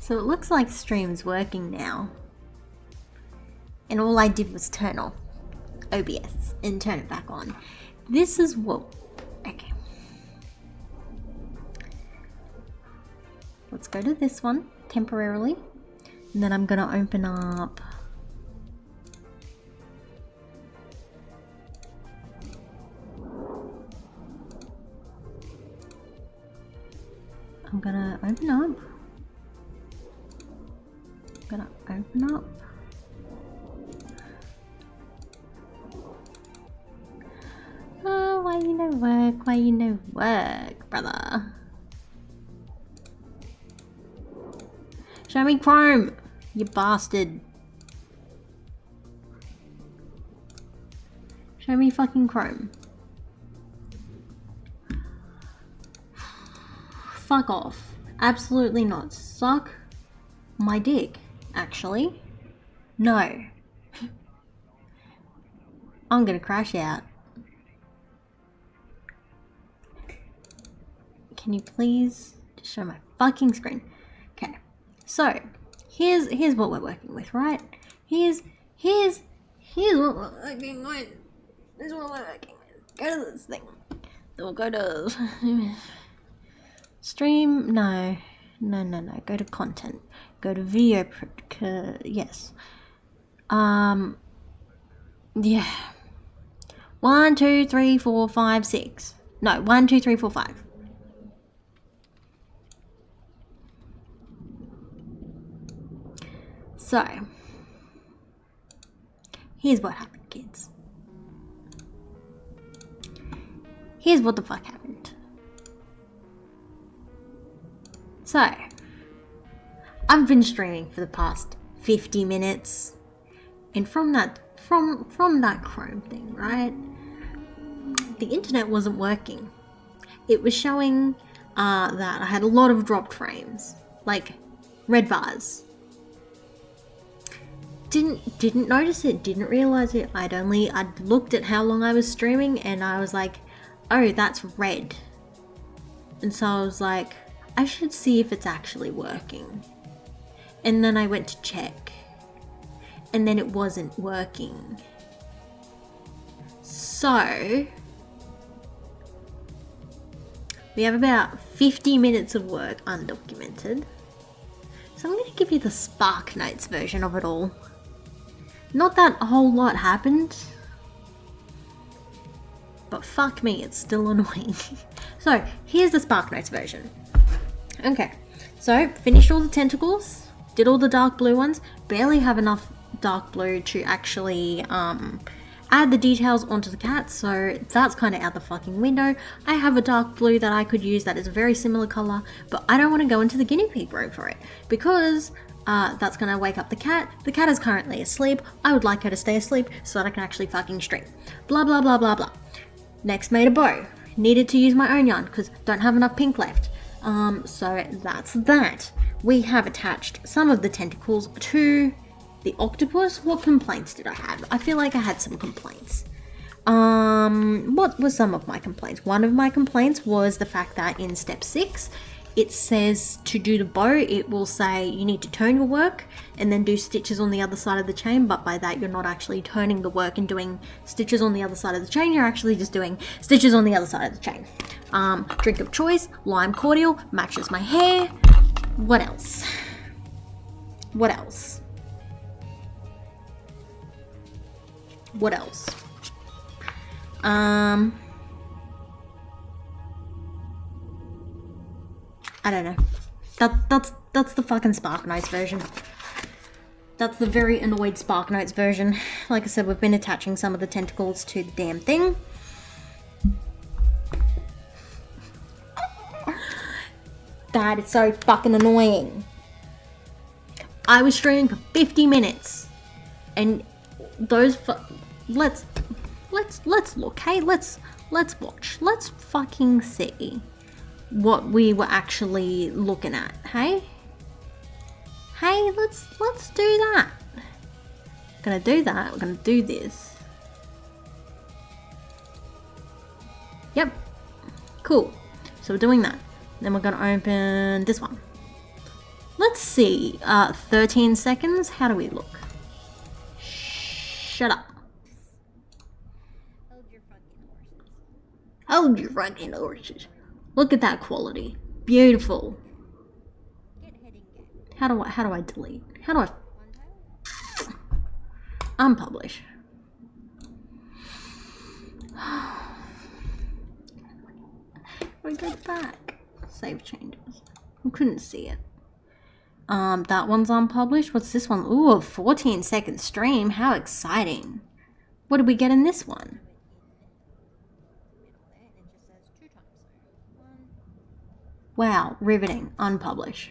So it looks like stream's working now. And all I did was turn off OBS and turn it back on. This is what... Okay. Let's go to this one temporarily. And then I'm going to open up... I'm going to open up. I'm going to open up. Oh, why you no work? Why you no work, brother? Show me Chrome, you bastard. Show me fucking Chrome. Fuck off. Absolutely not. Suck my dick, actually. No. I'm gonna crash out. Can you please just show my fucking screen? Okay. So, here's what we're working with, right? Here's what we're working with. This is what we're working with. Go to this thing. Then we'll go to stream. No. Go to content. Go to video. Yes. Yeah. 1, 2, 3, 4, 5, 6. No, 1, 2, 3, 4, 5. So, here's what happened, kids. Here's what the fuck happened. So, I've been streaming for the past 50 minutes, and from that Chrome thing, right? The internet wasn't working. It was showing that I had a lot of dropped frames, like red bars. Didn't notice it, didn't realize it. I'd looked at how long I was streaming and I was like, oh, that's red. And so I was like, I should see if it's actually working. And then I went to check. And then it wasn't working. So we have about 50 minutes of work undocumented. So I'm going to give you the Spark Notes version of it all. Not that a whole lot happened, but fuck me, it's still annoying. So here's the Spark Notes version. Okay, so finished all the tentacles, did all the dark blue ones, barely have enough dark blue to actually add the details onto the cat, so that's kind of out the fucking window. I have a dark blue that I could use that is a very similar color, but I don't want to go into the guinea pig room for it because that's going to wake up the cat. The cat is currently asleep. I would like her to stay asleep so that I can actually fucking stream. Blah, blah, blah, blah, blah. Next, made a bow. Needed to use my own yarn because don't have enough pink left. So that's that. We have attached some of the tentacles to the octopus. What complaints did I have? I feel like I had some complaints. What were some of my complaints? One of my complaints was the fact that in step 6, it says to do the bow, it will say you need to turn your work and then do stitches on the other side of the chain, but by that you're not actually turning the work and doing stitches on the other side of the chain, you're actually just doing stitches on the other side of the chain. Drink of choice, lime cordial, matches my hair. What else? What else? What else? I don't know. That's the fucking Spark Notes version. That's the very annoyed Spark Notes version. Like I said, we've been attaching some of the tentacles to the damn thing. That is so fucking annoying. I was streaming for 50 minutes, and those let's look. Hey, let's watch. Let's fucking see what we were actually looking at. Hey, let's do that. We're gonna do that. We're gonna do this. Yep. Cool. So we're doing that. Then we're gonna open this one. Let's see. 13 seconds. How do we look? Shut up. Hold your fucking horses. Look at that quality. Beautiful. How do I delete? How do I unpublish? We go back. Save changes. I couldn't see it. That one's unpublished. What's this one? Ooh, a 14-second stream. How exciting. What did we get in this one? Wow, riveting. Unpublish.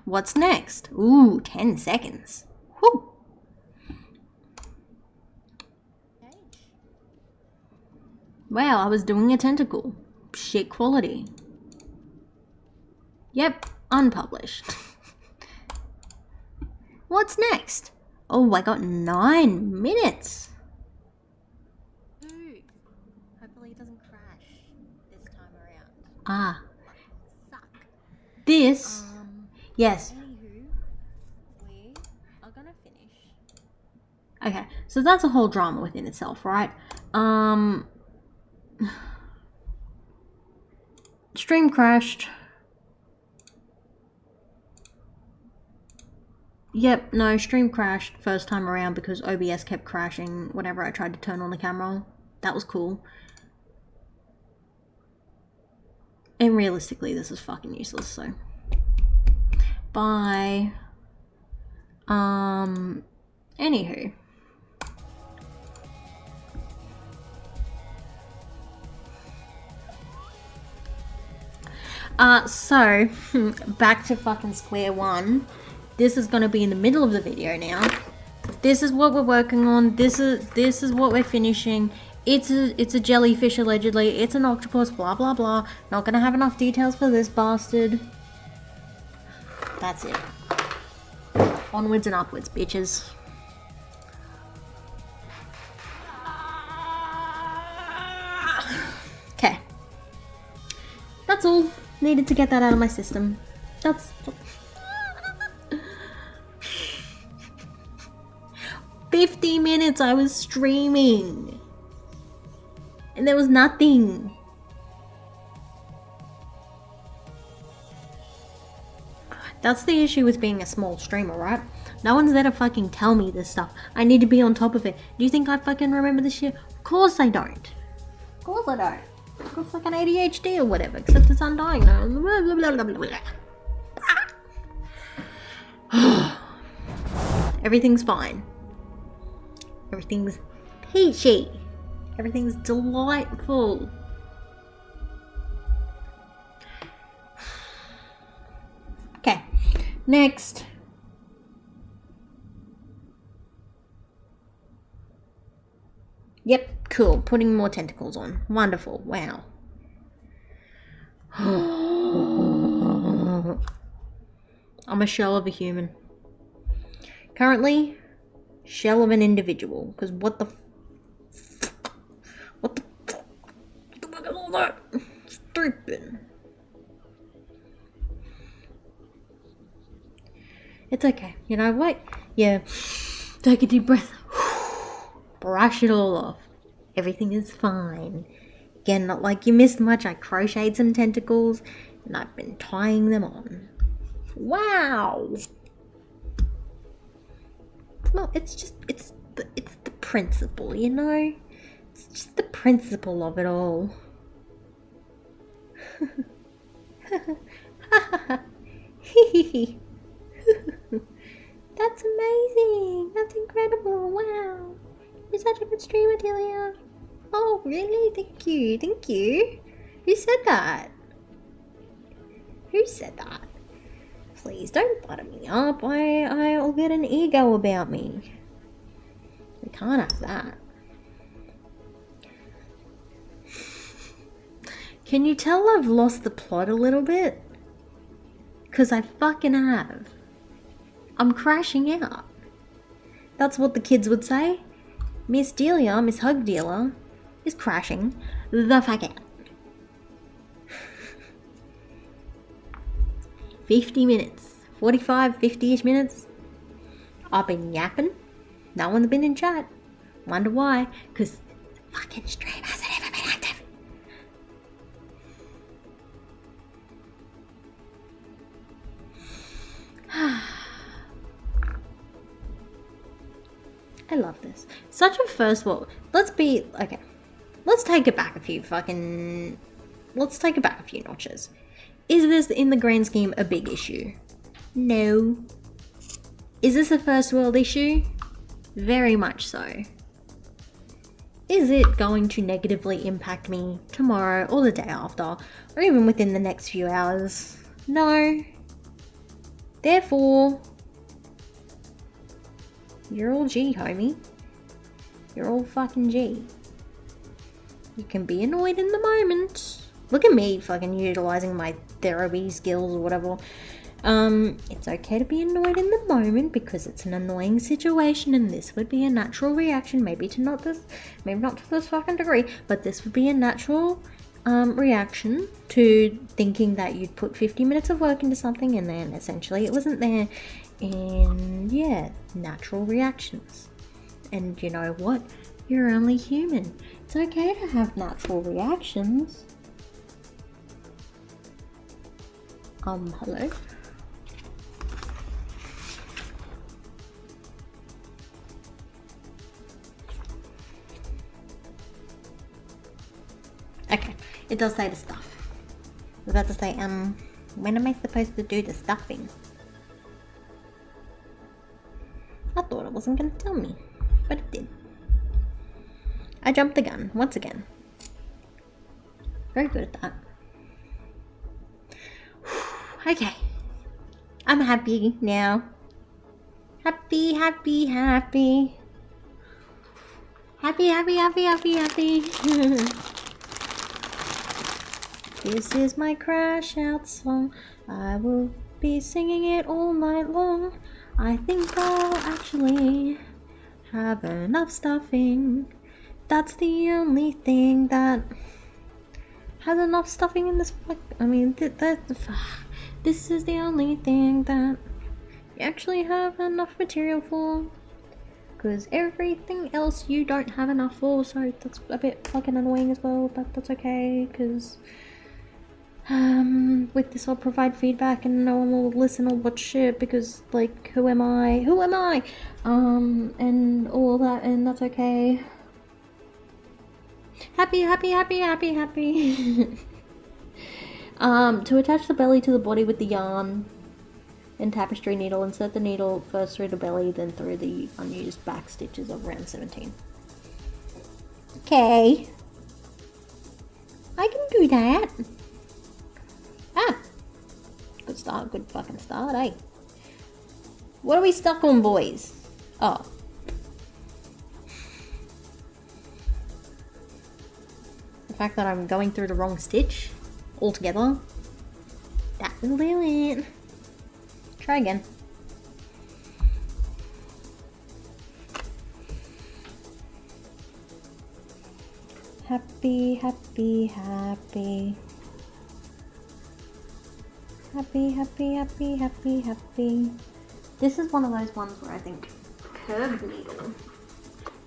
What's next? Ooh, 10 seconds. Whew. Wow, I was doing a tentacle. Shit quality. Yep, unpublished. What's next? Oh, I got 9 minutes. Ooh, hopefully it doesn't crash this time around. Ah. Suck. This. Yes. Anywho, we are gonna finish. Okay, so that's a whole drama within itself, right? Stream crashed. Yep, no, stream crashed first time around because OBS kept crashing whenever I tried to turn on the camera. That was cool. And realistically, this is fucking useless, so. Bye. Anywho. So, back to fucking square one. This is gonna be in the middle of the video now. This is what we're working on. This is what we're finishing. It's a jellyfish allegedly. It's an octopus. Blah blah blah. Not gonna have enough details for this bastard. That's it. Onwards and upwards, bitches. Okay. That's all. Needed to get that out of my system. That's... 50 minutes I was streaming. And there was nothing. That's the issue with being a small streamer, right? No one's there to fucking tell me this stuff. I need to be on top of it. Do you think I fucking remember this shit? Of course I don't. Of course I don't. I've got fucking ADHD or whatever, except it's undiagnosed. Blah, blah, blah, blah. Everything's fine. Everything's peachy. Everything's delightful. Okay, next. Yep, cool. Putting more tentacles on. Wonderful. Wow. I'm a shell of a human. Currently, shell of an individual. Because what the fuck is all that? Stupid. It's okay. You know what? Yeah. Take a deep breath. Brush it all off. Everything is fine. Again, not like you missed much. I crocheted some tentacles and I've been tying them on. Wow. Well, it's the principle, you know? It's just the principle of it all. That's amazing. That's incredible. Wow. You're such a good streamer, Delia. Oh, really? Thank you. Thank you. Who said that? Who said that? Please don't butter me up. I'll get an ego about me. We can't have that. Can you tell I've lost the plot a little bit? 'Cause I fucking have. I'm crashing out. That's what the kids would say. Miss Delia, Miss Hug Dealer, is crashing the fuck out. 50 minutes. 45, 50-ish minutes. I've been yapping. No one's been in chat. Wonder why? Because the fucking stream hasn't ever been active. I love this. Such a first world. Let's take it back a few notches. Is this, in the grand scheme, a big issue? No. Is this a first world issue? Very much so. Is it going to negatively impact me tomorrow or the day after, or even within the next few hours? No. Therefore, you're all G, homie. You're all fucking G. You can be annoyed in the moment. Look at me fucking utilizing my therapy skills or whatever. It's okay to be annoyed in the moment because it's an annoying situation and this would be a natural reaction. Maybe not to this fucking degree, but this would be a natural reaction to thinking that you'd put 50 minutes of work into something and then essentially it wasn't there. And yeah, natural reactions. And you know what? You're only human. It's okay to have natural reactions. Hello? Okay, it does say the stuff. I was about to say, when am I supposed to do the stuffing? I thought it wasn't going to tell me, but it did. I jumped the gun, once again. Very good at that. Okay. I'm happy now. Happy. Happy. This is my crash out song. I will be singing it all night long. I think I'll actually have enough stuffing. That's the only thing that has enough stuffing in this. I mean, this is the only thing that you actually have enough material for. Because everything else you don't have enough for, so that's a bit fucking annoying as well, but that's okay, because with this I'll provide feedback and no one will listen or watch shit, because, like, who am I? And all that, and that's okay. Happy. To attach the belly to the body with the yarn and tapestry needle, insert the needle first through the belly, then through the unused back stitches of round 17. Okay. I can do that. Good start, good fucking start, eh? What are we stuck on, boys? Oh. The fact that I'm going through the wrong stitch altogether. That will do it. Try again. Happy. This is one of those ones where I think curved needle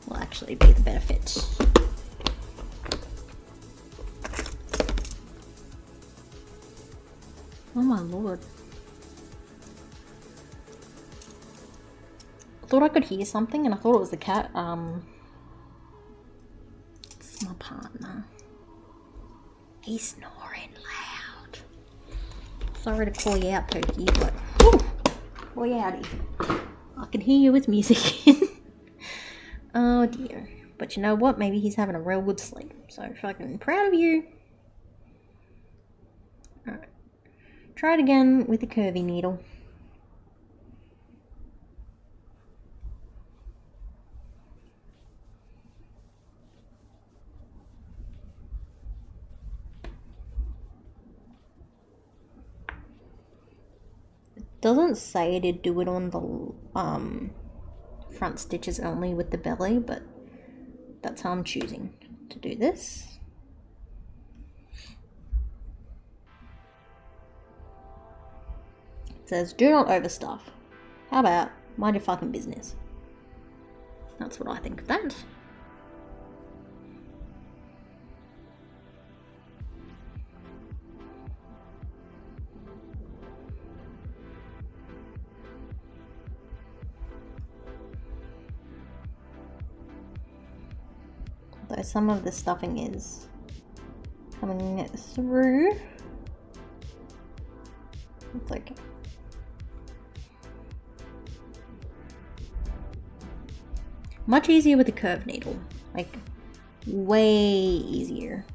will actually be the better fit. Oh my lord. I thought I could hear something and I thought it was the cat. It's my partner. He's snoring loud. Sorry to call you out, Pokey, but boy howdy. I can hear you with music in. Oh dear. But you know what? Maybe he's having a real good sleep. So fucking proud of you. Alright. Try it again with the curvy needle. Doesn't say to do it on the front stitches only with the belly, but that's how I'm choosing to do this. says, do not overstuff. How about mind your fucking business? That's what I think of that. Although some of the stuffing is coming through. It's okay. Much easier with a curved needle. Like, way easier.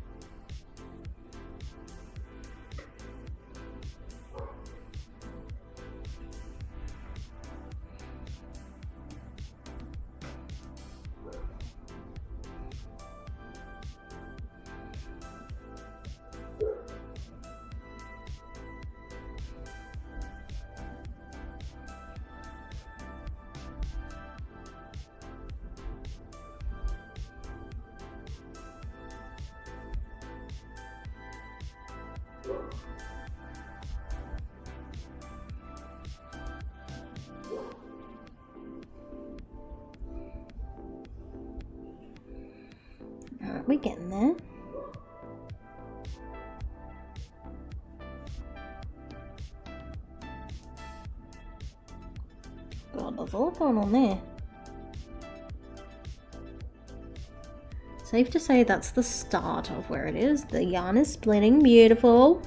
Alright, we're getting there. God, there's a lot going on there. Safe to say that's the start of where it is. The yarn is splitting, beautiful.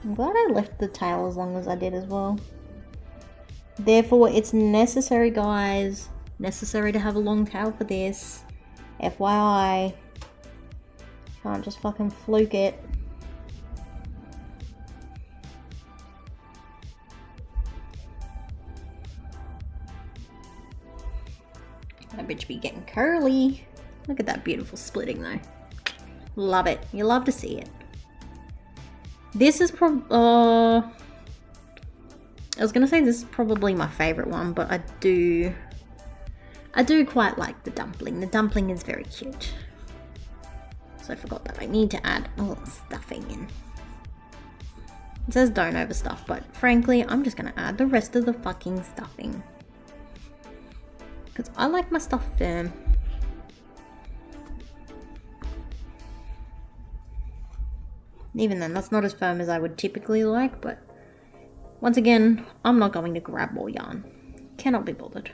I'm glad I left the tail as long as I did as well. Therefore, it's necessary, guys. Necessary to have a long tail for this. FYI. Can't just fucking fluke it. That bitch be getting curly. Look at that beautiful splitting though. Love it. You love to see it. This is I was gonna say this is probably my favorite one, but I do quite like the dumpling. The dumpling is very cute. So I forgot that I need to add a little stuffing in. It says don't overstuff, but frankly, I'm just gonna add the rest of the fucking stuffing. Because I like my stuff firm. Even then, that's not as firm as I would typically like, but once again, I'm not going to grab more yarn. Cannot be bothered.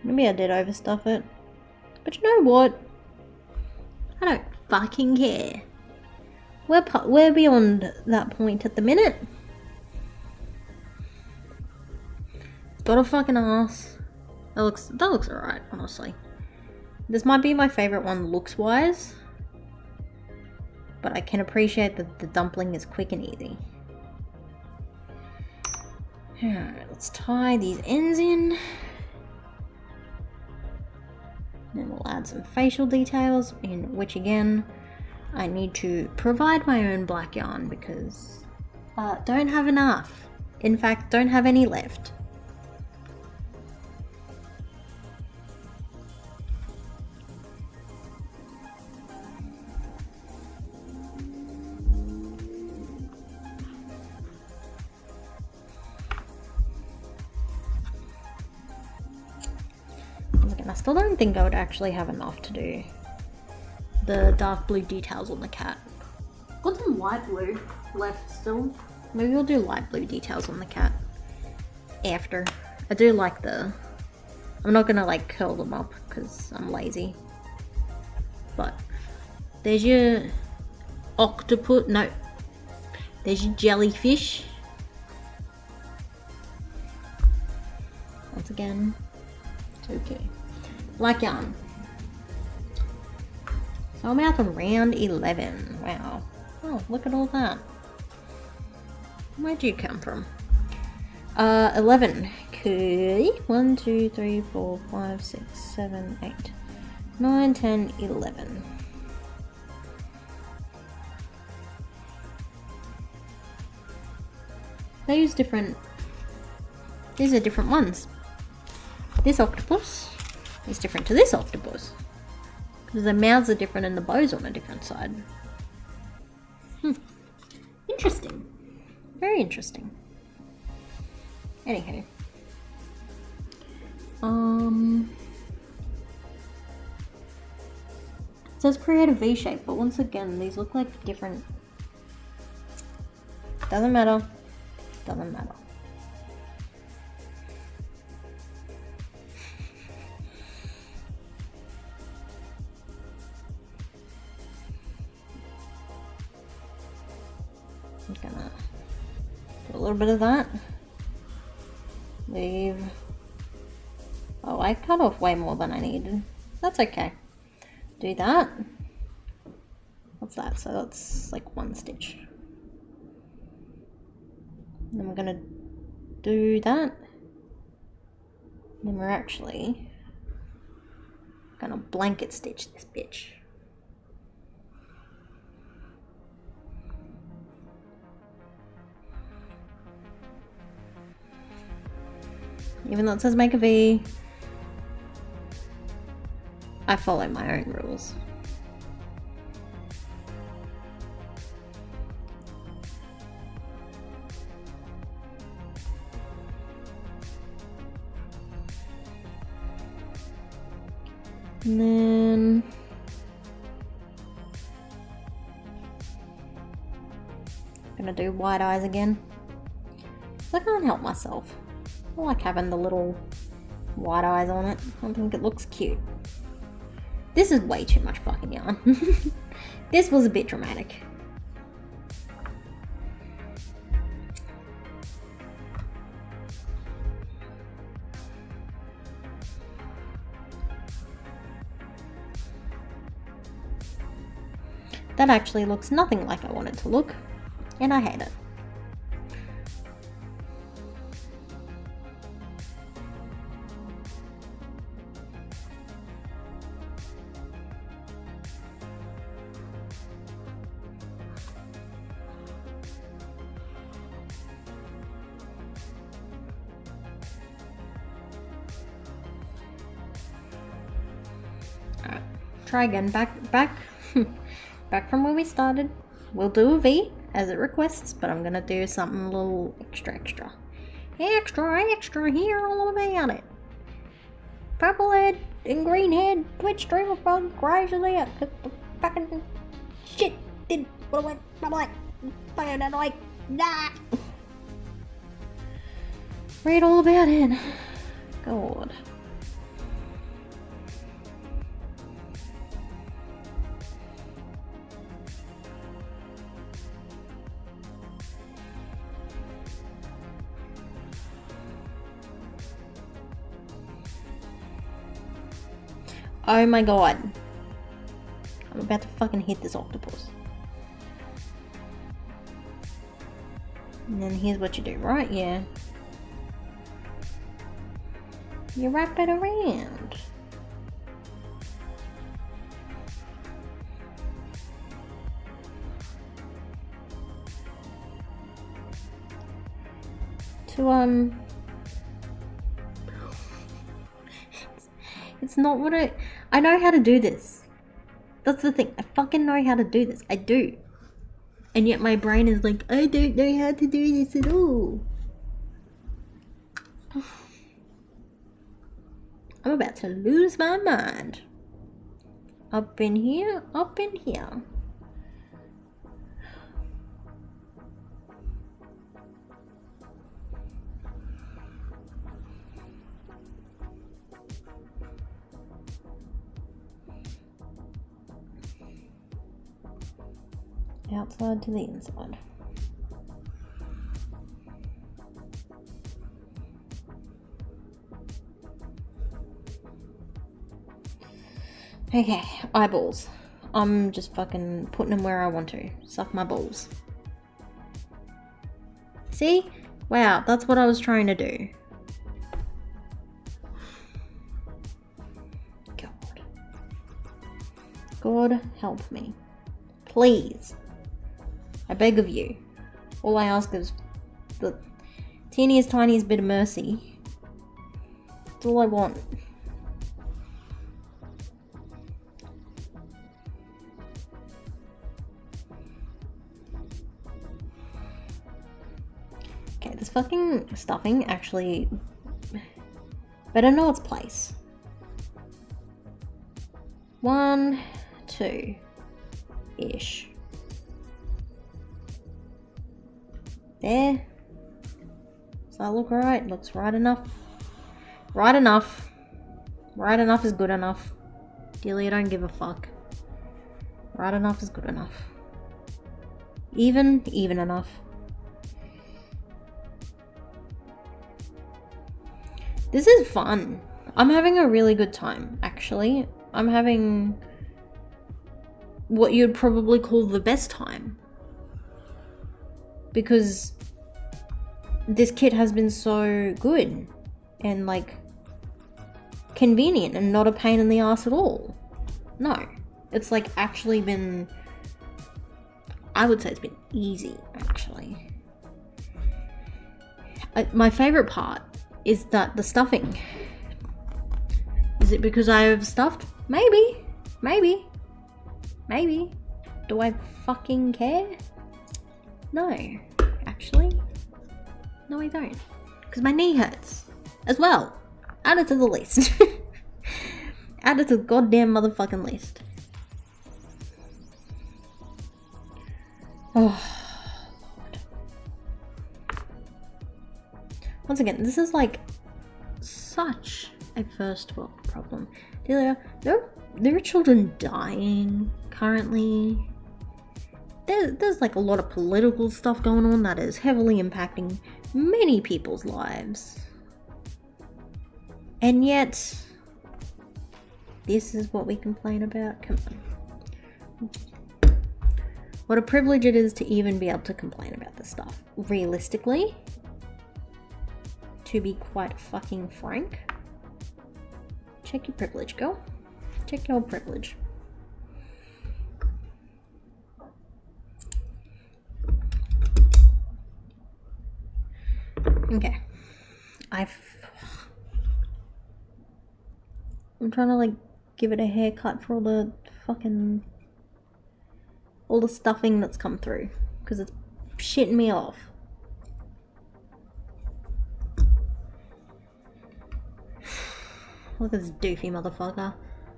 Maybe I did overstuff it. But you know what? I don't fucking care. We're beyond that point at the minute. Got a fucking ass. That looks alright, honestly. This might be my favourite one looks wise. But I can appreciate that the dumpling is quick and easy. Alright, let's tie these ends in. Then we'll add some facial details, in which again, I need to provide my own black yarn because I don't have enough. In fact, don't have any left. I still don't think I would actually have enough to do the dark blue details on the cat. Got some light blue left still. Maybe we'll do light blue details on the cat after. I do like I'm not gonna like curl them up because I'm lazy. But there's your octopus, no, there's your jellyfish. Once again, it's okay. Black yarn. So I'm out on round 11. Wow. Oh, look at all that. Where'd you come from? 11. Okay. 1, 2, 3, 4, 5, 6, 7, 8, 9, 10, 11. They use different... These are different ones. This octopus is different to this octopus. Because their mouths are different and the bow's on a different side. Interesting. Very interesting. Anywho. It says create a V shape, but once again, these look like different... Doesn't matter. Doesn't matter. I'm gonna do a little bit of that. Leave. Oh, I cut off way more than I needed. That's okay. Do that. What's that? So that's like 1 stitch. Then we're gonna do that. Then we're actually gonna blanket stitch this bitch. Even though it says make a V, I follow my own rules. And then I'm gonna do white eyes again. I can't help myself. I like having the little white eyes on it. I think it looks cute. This is way too much fucking yarn. This was a bit dramatic. That actually looks nothing like I want it to look, and I hate it. Alright, try again. Back from where we started. We'll do a V as it requests, but I'm gonna do something a little extra here all about it. Purple head and green head, twitch streamer frog, crash there. Fucking shit did what went like nah. Read all about it. God. Oh my god. I'm about to fucking hit this octopus. And then here's what you do, right? Yeah. You wrap it around. To, It's not what I know how to do this. That's the thing. I fucking know how to do this. I do. And yet my brain is like, I don't know how to do this at all. I'm about to lose my mind. Up in here, up in here. Outside to the inside. Okay, eyeballs. I'm just fucking putting them where I want to. Suck my balls. See? Wow, that's what I was trying to do. God help me. Please. I beg of you. All I ask is the teeniest, tiniest bit of mercy. That's all I want. Okay, this fucking stuffing actually better know its place. 1, 2-ish. There. Does that look right? Looks right enough. Right enough. Right enough is good enough. Delia, don't give a fuck. Right enough is good enough. Even enough. This is fun. I'm having a really good time, actually. I'm having what you'd probably call the best time. Because this kit has been so good and like convenient and not a pain in the ass at all. No, it's like actually been, I would say it's been easy actually. My favorite part is that the stuffing. Is it because I overstuffed? Maybe. Do I fucking care? No, actually. No, I don't. Because my knee hurts. As well. Add it to the list. Add it to the goddamn motherfucking list. Oh, Lord. Once again, this is like such a first world problem. Delia, there are children dying currently. There's like a lot of political stuff going on that is heavily impacting many people's lives. And yet, this is what we complain about? Come on. What a privilege it is to even be able to complain about this stuff. Realistically, to be quite fucking frank, check your privilege, girl. Check your privilege. Okay. I'm trying to like give it a haircut for all the stuffing that's come through because it's shitting me off. Look at this doofy motherfucker.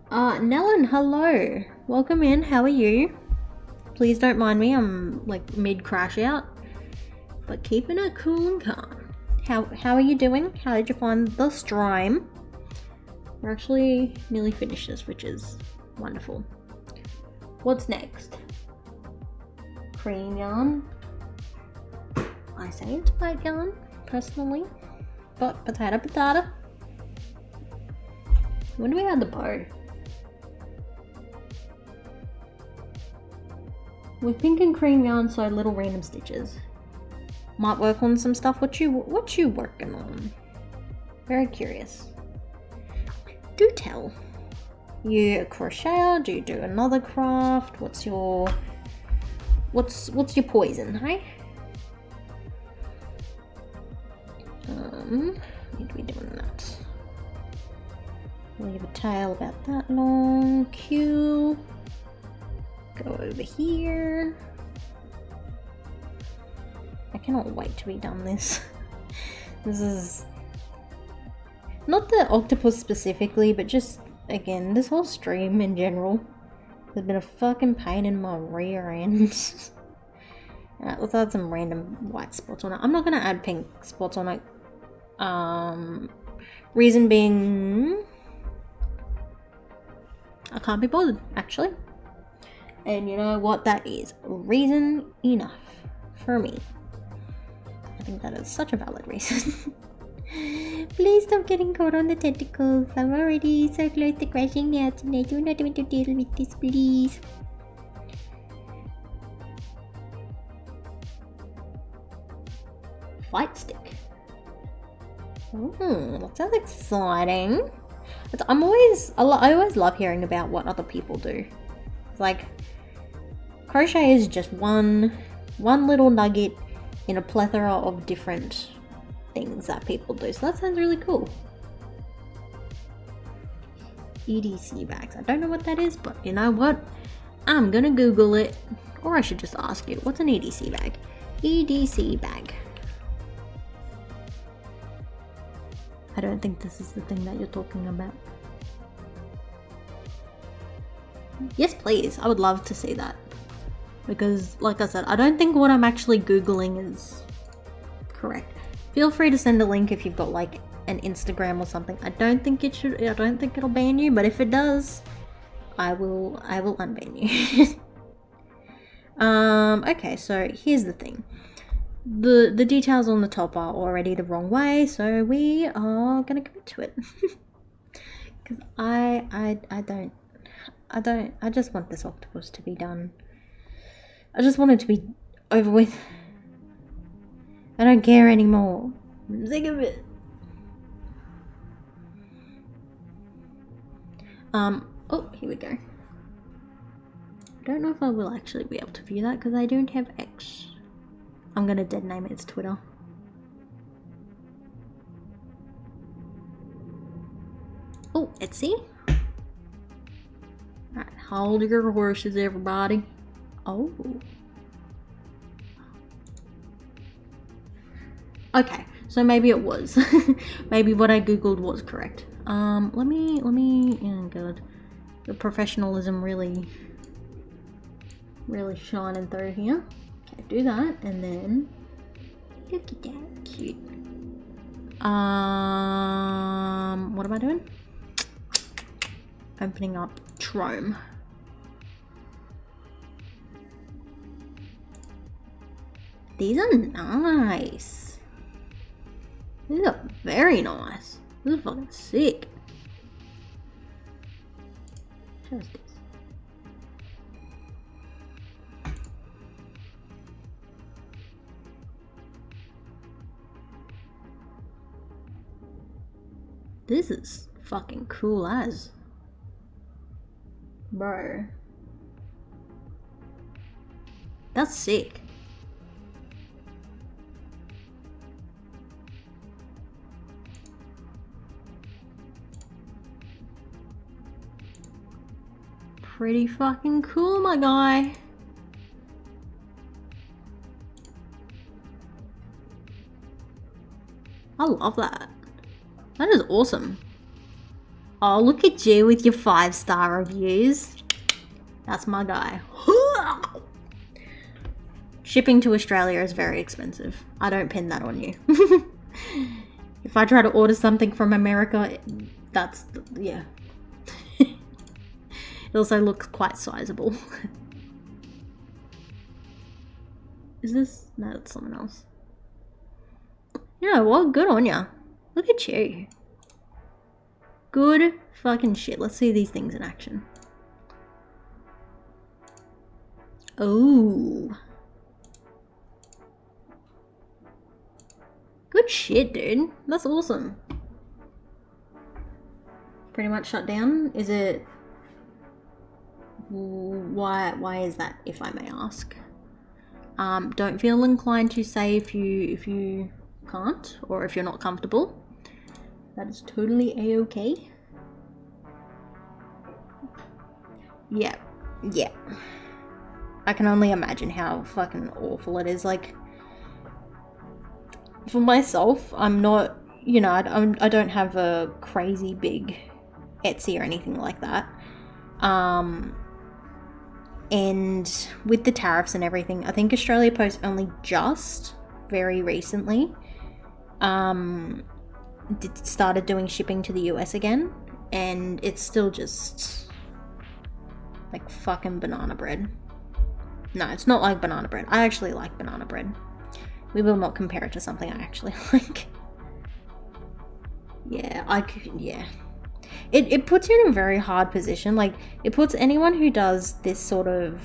Nellen, hello. Welcome in. How are you? Please don't mind me. I'm like mid crash out, but keeping it cool and calm. How are you doing? How did you find the stream? We're actually nearly finished this, which is wonderful. What's next? Cream yarn. I say it's white yarn, personally. But potato. When do we add the bow? With pink and cream yarn, so little random stitches. Might work on some stuff. What you working on? Very curious. Do tell. You a crocheter? Do you do another craft? What's your poison, hey? Need to be doing that. Leave a tail about that long. Q. Go over here. I cannot wait to be done this. This is not the octopus specifically, but just again, this whole stream in general has been a fucking pain in my rear end. Alright, let's add some random white spots on it. I'm not gonna add pink spots on it. Reason being, I can't be bothered, actually. And you know what that is? Reason enough for me. I think that is such a valid reason. Please stop getting caught on the tentacles. I'm already so close to crashing out and I do not want to deal with this, please. fight stick. That sounds exciting. I always love hearing about what other people do. Like, crochet is just one little nugget in a plethora of different things that people do. So that sounds really cool. EDC bags. I don't know what that is, but you know what? I'm gonna Google it. Or I should just ask you, what's an EDC bag? EDC bag. I don't think this is the thing that you're talking about. Yes, please. I would love to see that. Because, like I said, I don't think what I'm actually Googling is correct. Feel free to send a link if you've got like an Instagram or something. I don't think it'll ban you, but if it does, I will unban you. Okay, so here's the thing. The details on the top are already the wrong way, so we are gonna commit to it. Because I just want this octopus to be done. I just want it to be over with. I don't care anymore. I'm sick of it. Oh, here we go. I don't know if I will actually be able to view that because I don't have X. I'm gonna dead name its Twitter. Oh, Etsy. Alright, hold your horses, everybody. Oh. Okay, so maybe it was. Maybe what I googled was correct. Let me, oh god. The professionalism really shining through here. Okay, do that, and then look at that, cute. What am I doing? Opening up Chrome. These are nice. These are very nice. This is fucking sick. Show us this. This is fucking cool as. Bro. That's sick. Pretty fucking cool, my guy. I love that. That is awesome. Oh, look at you with your 5-star reviews. That's my guy. Shipping to Australia is very expensive. I don't pin that on you. If I try to order something from America, that's, yeah. It also looks quite sizable. Is this? No, that's someone else. You know what? Good on ya. Look at you. Good fucking shit. Let's see these things in action. Oh. Good shit, dude. That's awesome. Pretty much shut down. Is it... Why is that, if I may ask? Don't feel inclined to say if you can't or if you're not comfortable. That is totally a-okay. Yeah. I can only imagine how fucking awful it is. Like, for myself, I'm not, you know, I don't have a crazy big Etsy or anything like that. And with the tariffs and everything, I think Australia Post only just very recently started doing shipping to the US again, and it's still just like fucking banana bread. No, it's not like banana bread. I actually like banana bread. We will not compare it to something I actually like. Yeah, It puts you in a very hard position. Like, it puts anyone who does this sort of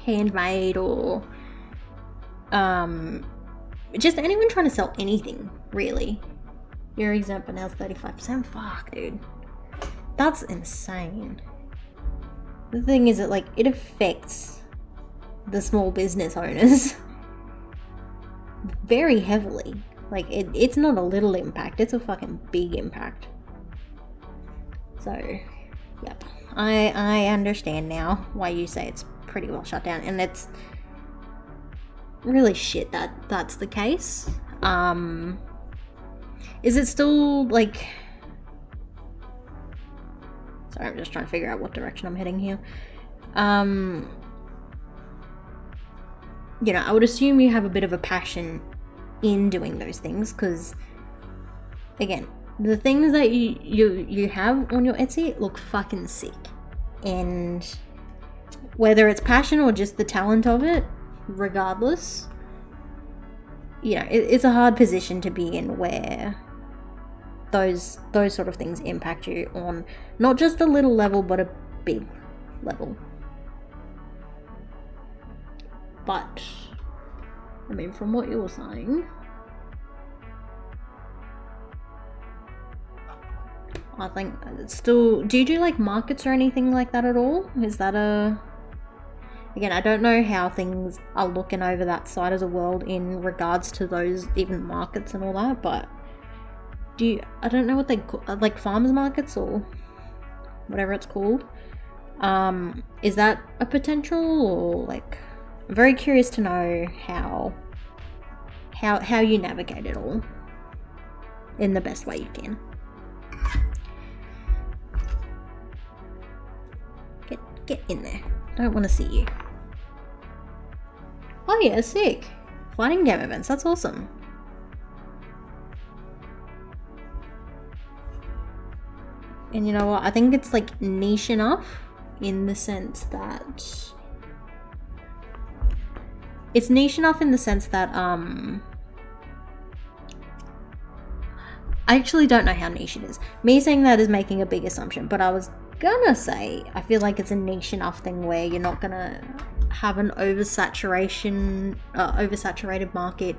handmade or Just anyone trying to sell anything, really. You're exempt, but now it's 35%. Fuck, dude. That's insane. The thing is that, like, it affects the small business owners very heavily. Like, it's not a little impact, it's a fucking big impact. So, yep. I understand now why you say it's pretty well shut down, and it's really shit that that's the case. Is it still, like... Sorry, I'm just trying to figure out what direction I'm heading here. You know, I would assume you have a bit of a passion in doing those things, because, again, the things that you have on your Etsy look fucking sick. And whether it's passion or just the talent of it, regardless, you know, it's a hard position to be in where those sort of things impact you on not just a little level, but a big level. But, I mean, from what you were saying, I think it's still... Do you do, like, markets or anything like that at all? Is that a... Again, I don't know how things are looking over that side of the world in regards to those, even markets and all that, but do you... I don't know what they call... Like, farmers markets or whatever it's called. Is that a potential, or, like... I'm very curious to know how you navigate it all in the best way you can. Get in there. Don't want to see you. Oh yeah, sick. Fighting game events, that's awesome. And you know what? I think it's like niche enough in the sense that... It's niche enough in the sense that, I actually don't know how niche it is. Me saying that is making a big assumption, but I was gonna say, I feel like it's a niche enough thing where you're not gonna have an oversaturated market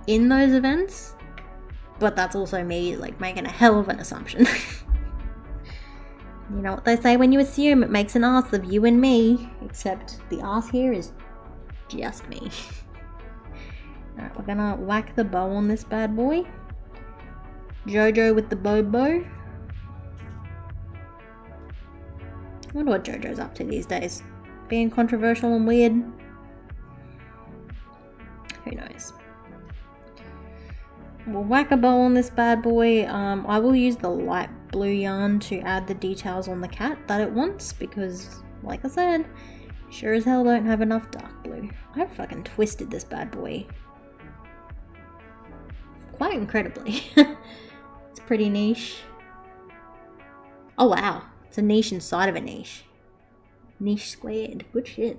in those events, but that's also me, like, making a hell of an assumption. You know what they say, when you assume, it makes an ass of you and me, except the ass here is just me. Alright, we're gonna whack the bow on this bad boy. Jojo with the bow. I wonder what Jojo's up to these days. Being controversial and weird. Who knows? We'll whack a bow on this bad boy. I will use the light blue yarn to add the details on the cat that it wants, because, like I said, sure as hell don't have enough dark blue. I've fucking twisted this bad boy quite incredibly. It's pretty niche. Oh wow, it's a niche inside of a niche. Niche squared. Good shit.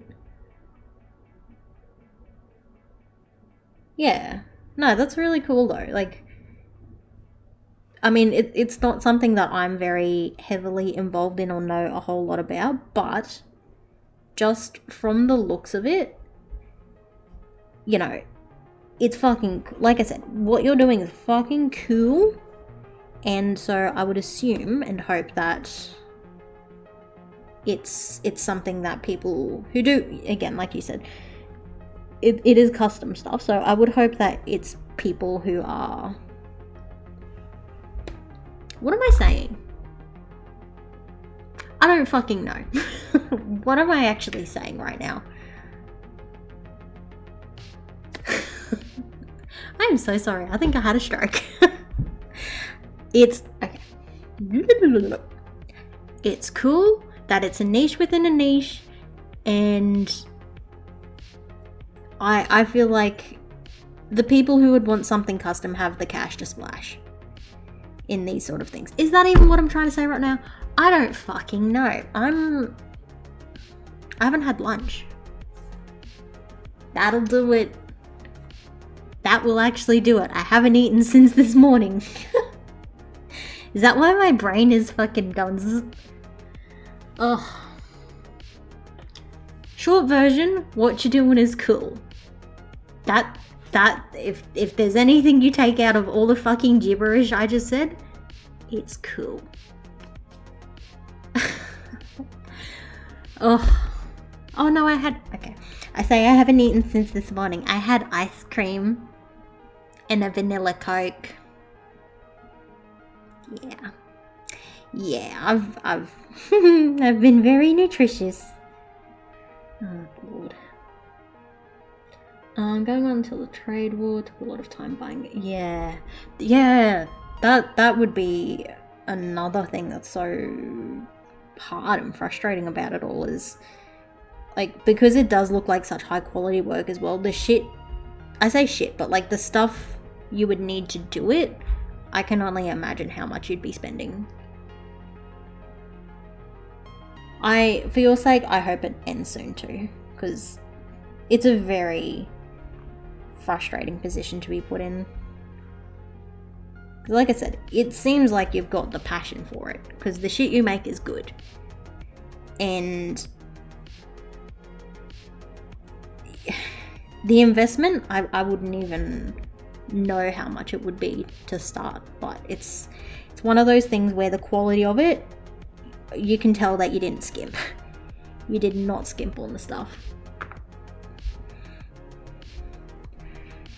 Yeah. No, that's really cool though. Like, I mean, it's not something that I'm very heavily involved in or know a whole lot about, but just from the looks of it, you know, it's fucking, like I said, what you're doing is fucking cool. And so I would assume and hope that it's something that people who do, again, like you said, it is custom stuff. So I would hope that it's people who are... What am I saying? I don't fucking know. What am I actually saying right now? I'm so sorry. I think I had a stroke. It's... Okay. It's cool that it's a niche within a niche, and I feel like the people who would want something custom have the cash to splash in these sort of things. Is that even what I'm trying to say right now? I don't fucking know. I haven't had lunch. That'll do it. That will actually do it. I haven't eaten since this morning. Is that why my brain is fucking going zzz? Ugh. Short version, what you're doing is cool. if there's anything you take out of all the fucking gibberish I just said, it's cool. Oh no, okay. I say I haven't eaten since this morning. I had ice cream and a vanilla Coke. Yeah, I've I've been very nutritious. Oh Lord. I'm going on until the trade war. Took a lot of time buying it. Yeah. That would be another thing that's so hard and frustrating about it all, is like, because it does look like such high quality work as well, the shit, I say shit, but like the stuff you would need to do it, I can only imagine how much you'd be spending. For your sake, I hope it ends soon too, because it's a very frustrating position to be put in. Like I said, it seems like you've got the passion for it, because the shit you make is good. And the investment, I wouldn't even know how much it would be to start, but it's one of those things where the quality of it, you can tell that you didn't skimp. You did not skimp on the stuff.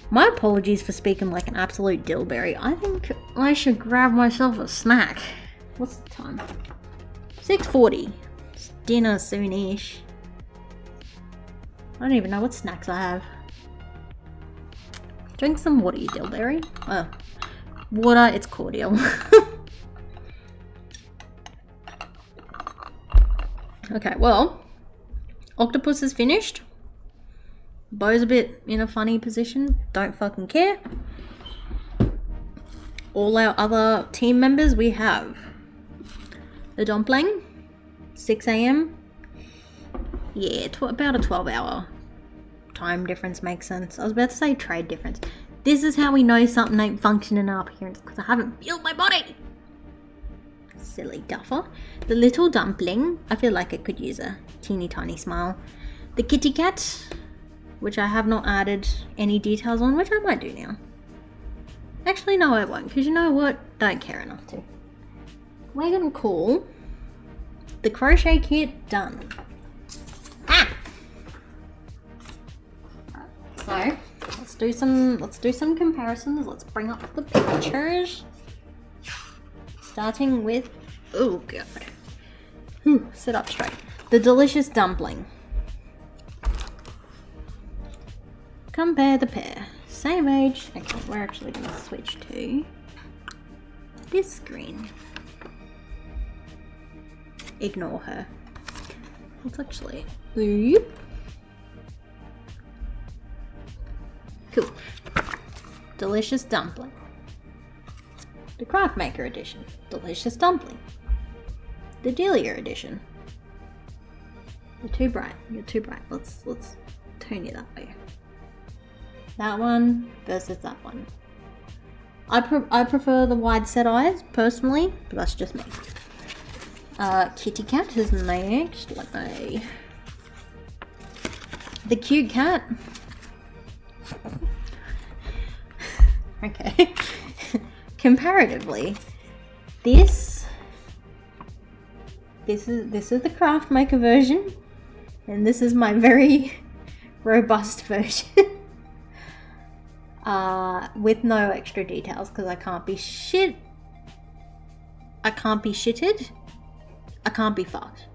My apologies for speaking like an absolute dillberry. I think I should grab myself a snack. What's the time? 6:40. It's dinner soonish. I don't even know what snacks I have. Drink some water, you dillberry. Oh, water, it's cordial. Okay, well, octopus is finished. Bo's a bit in a funny position. Don't fucking care. All our other team members, we have the dumpling, 6 a.m. Yeah, about a 12-hour time difference makes sense. I was about to say trade difference. This is how we know something ain't functioning in our appearance, because I haven't filled my body. Silly duffer. The little dumpling, I feel like it could use a teeny tiny smile. The kitty cat, which I have not added any details on, which I might do now. Actually, no, I won't, because you know what? Don't care enough to. We're gonna call the crochet kit done. So let's do some comparisons. Let's bring up the pictures. Starting with, oh god. Sit up straight. The delicious dumpling. Compare the pair. Same age. Okay, we're actually going to switch to this screen. Ignore her. Let's actually... Oop. Cool. Delicious dumpling. The Craftmaker edition. Delicious dumpling. The Delia edition. You're too bright. You're too bright. Let's tone you that way. That one versus that one. I prefer the wide set eyes personally, but that's just me. Kitty cat is next. The cute cat. Okay. Comparatively, this is the Craftmaker version, and this is my very robust version. With no extra details, because I can't be shitted. I can't be fucked.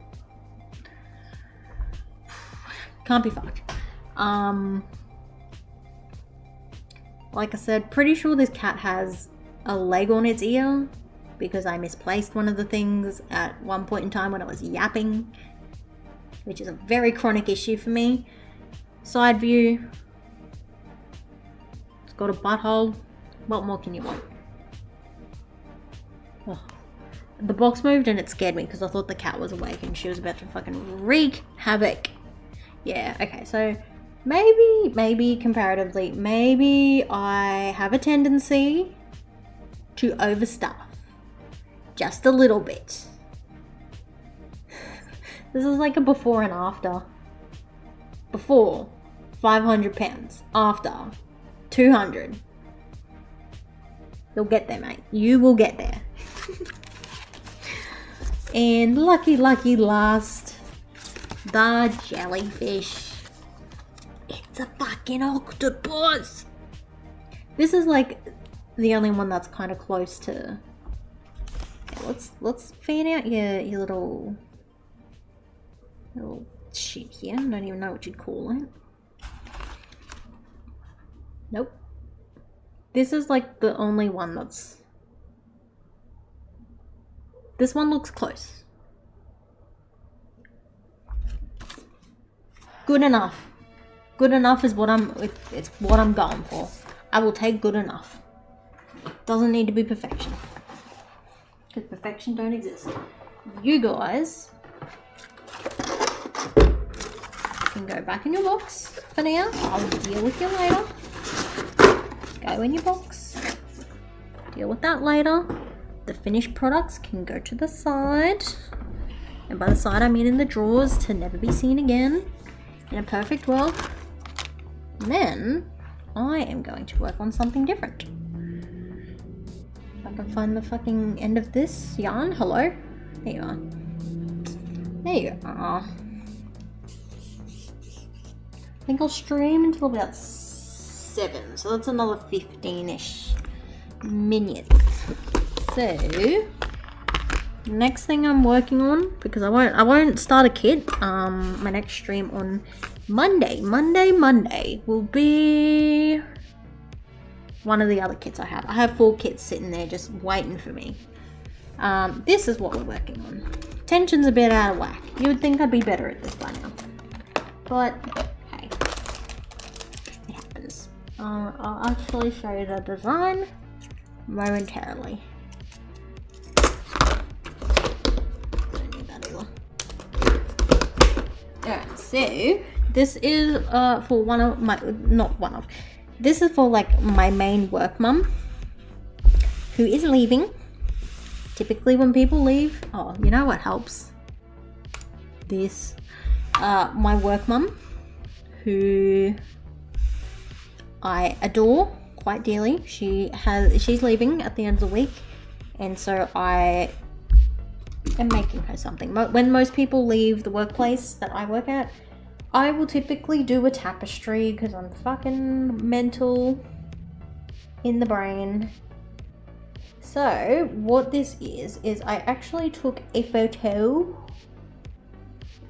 Can't be fucked. Like I said, pretty sure this cat has a leg on its ear, because I misplaced one of the things at one point in time when I was yapping, which is a very chronic issue for me. Side view. It's got a butthole. What more can you want? Oh. The box moved and it scared me because I thought the cat was awake and she was about to fucking wreak havoc. Yeah, okay, so maybe comparatively, maybe I have a tendency to overstuff just a little bit. This is like a before and after. Before, 500 pounds. After 200. You'll get there, mate. You will get there. And lucky last, the jellyfish. It's a fucking octopus. This is like the only one that's kind of close to. Yeah, let's fan out your little shit here. I don't even know what you'd call it. Nope. This is like the only one that's. This one looks close. Good enough. Good enough is what it's what I'm going for. I will take good enough. Doesn't need to be perfection. Because perfection don't exist. You guys can go back in your box for now. I'll deal with you later. Go in your box. Deal with that later. The finished products can go to the side. And by the side I mean in the drawers to never be seen again. In a perfect world. And then I am going to work on something different. If I can find the fucking end of this yarn. Hello? There you are. There you are. I think I'll stream until about 7. So that's another 15-ish minutes. So next thing I'm working on, because I won't start a kit. My next stream on Monday will be one of the other kits I have. I have 4 kits sitting there just waiting for me. This is what we're working on. Tension's a bit out of whack. You would think I'd be better at this by now, but hey, it happens. I'll actually show you the design momentarily. Alright, so this is for one of my, this is for like my main work mum who is leaving. Typically when people leave, oh, you know what helps? This, my work mum who I adore quite dearly. She's leaving at the end of the week, and so I am making her something. When most people leave the workplace that I work at, I will typically do a tapestry because I'm fucking mental in the brain. So what this is I actually took a photo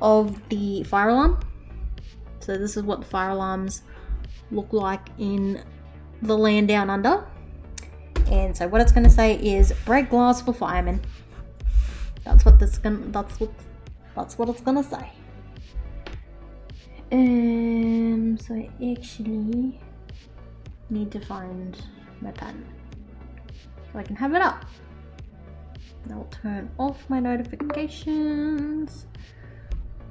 of the fire alarm. So this is what the fire alarms look like in the land down under. And so what it's going to say is break glass for firemen. That's what it's gonna say. So I actually need to find my pen so I can have it up. I'll turn off my notifications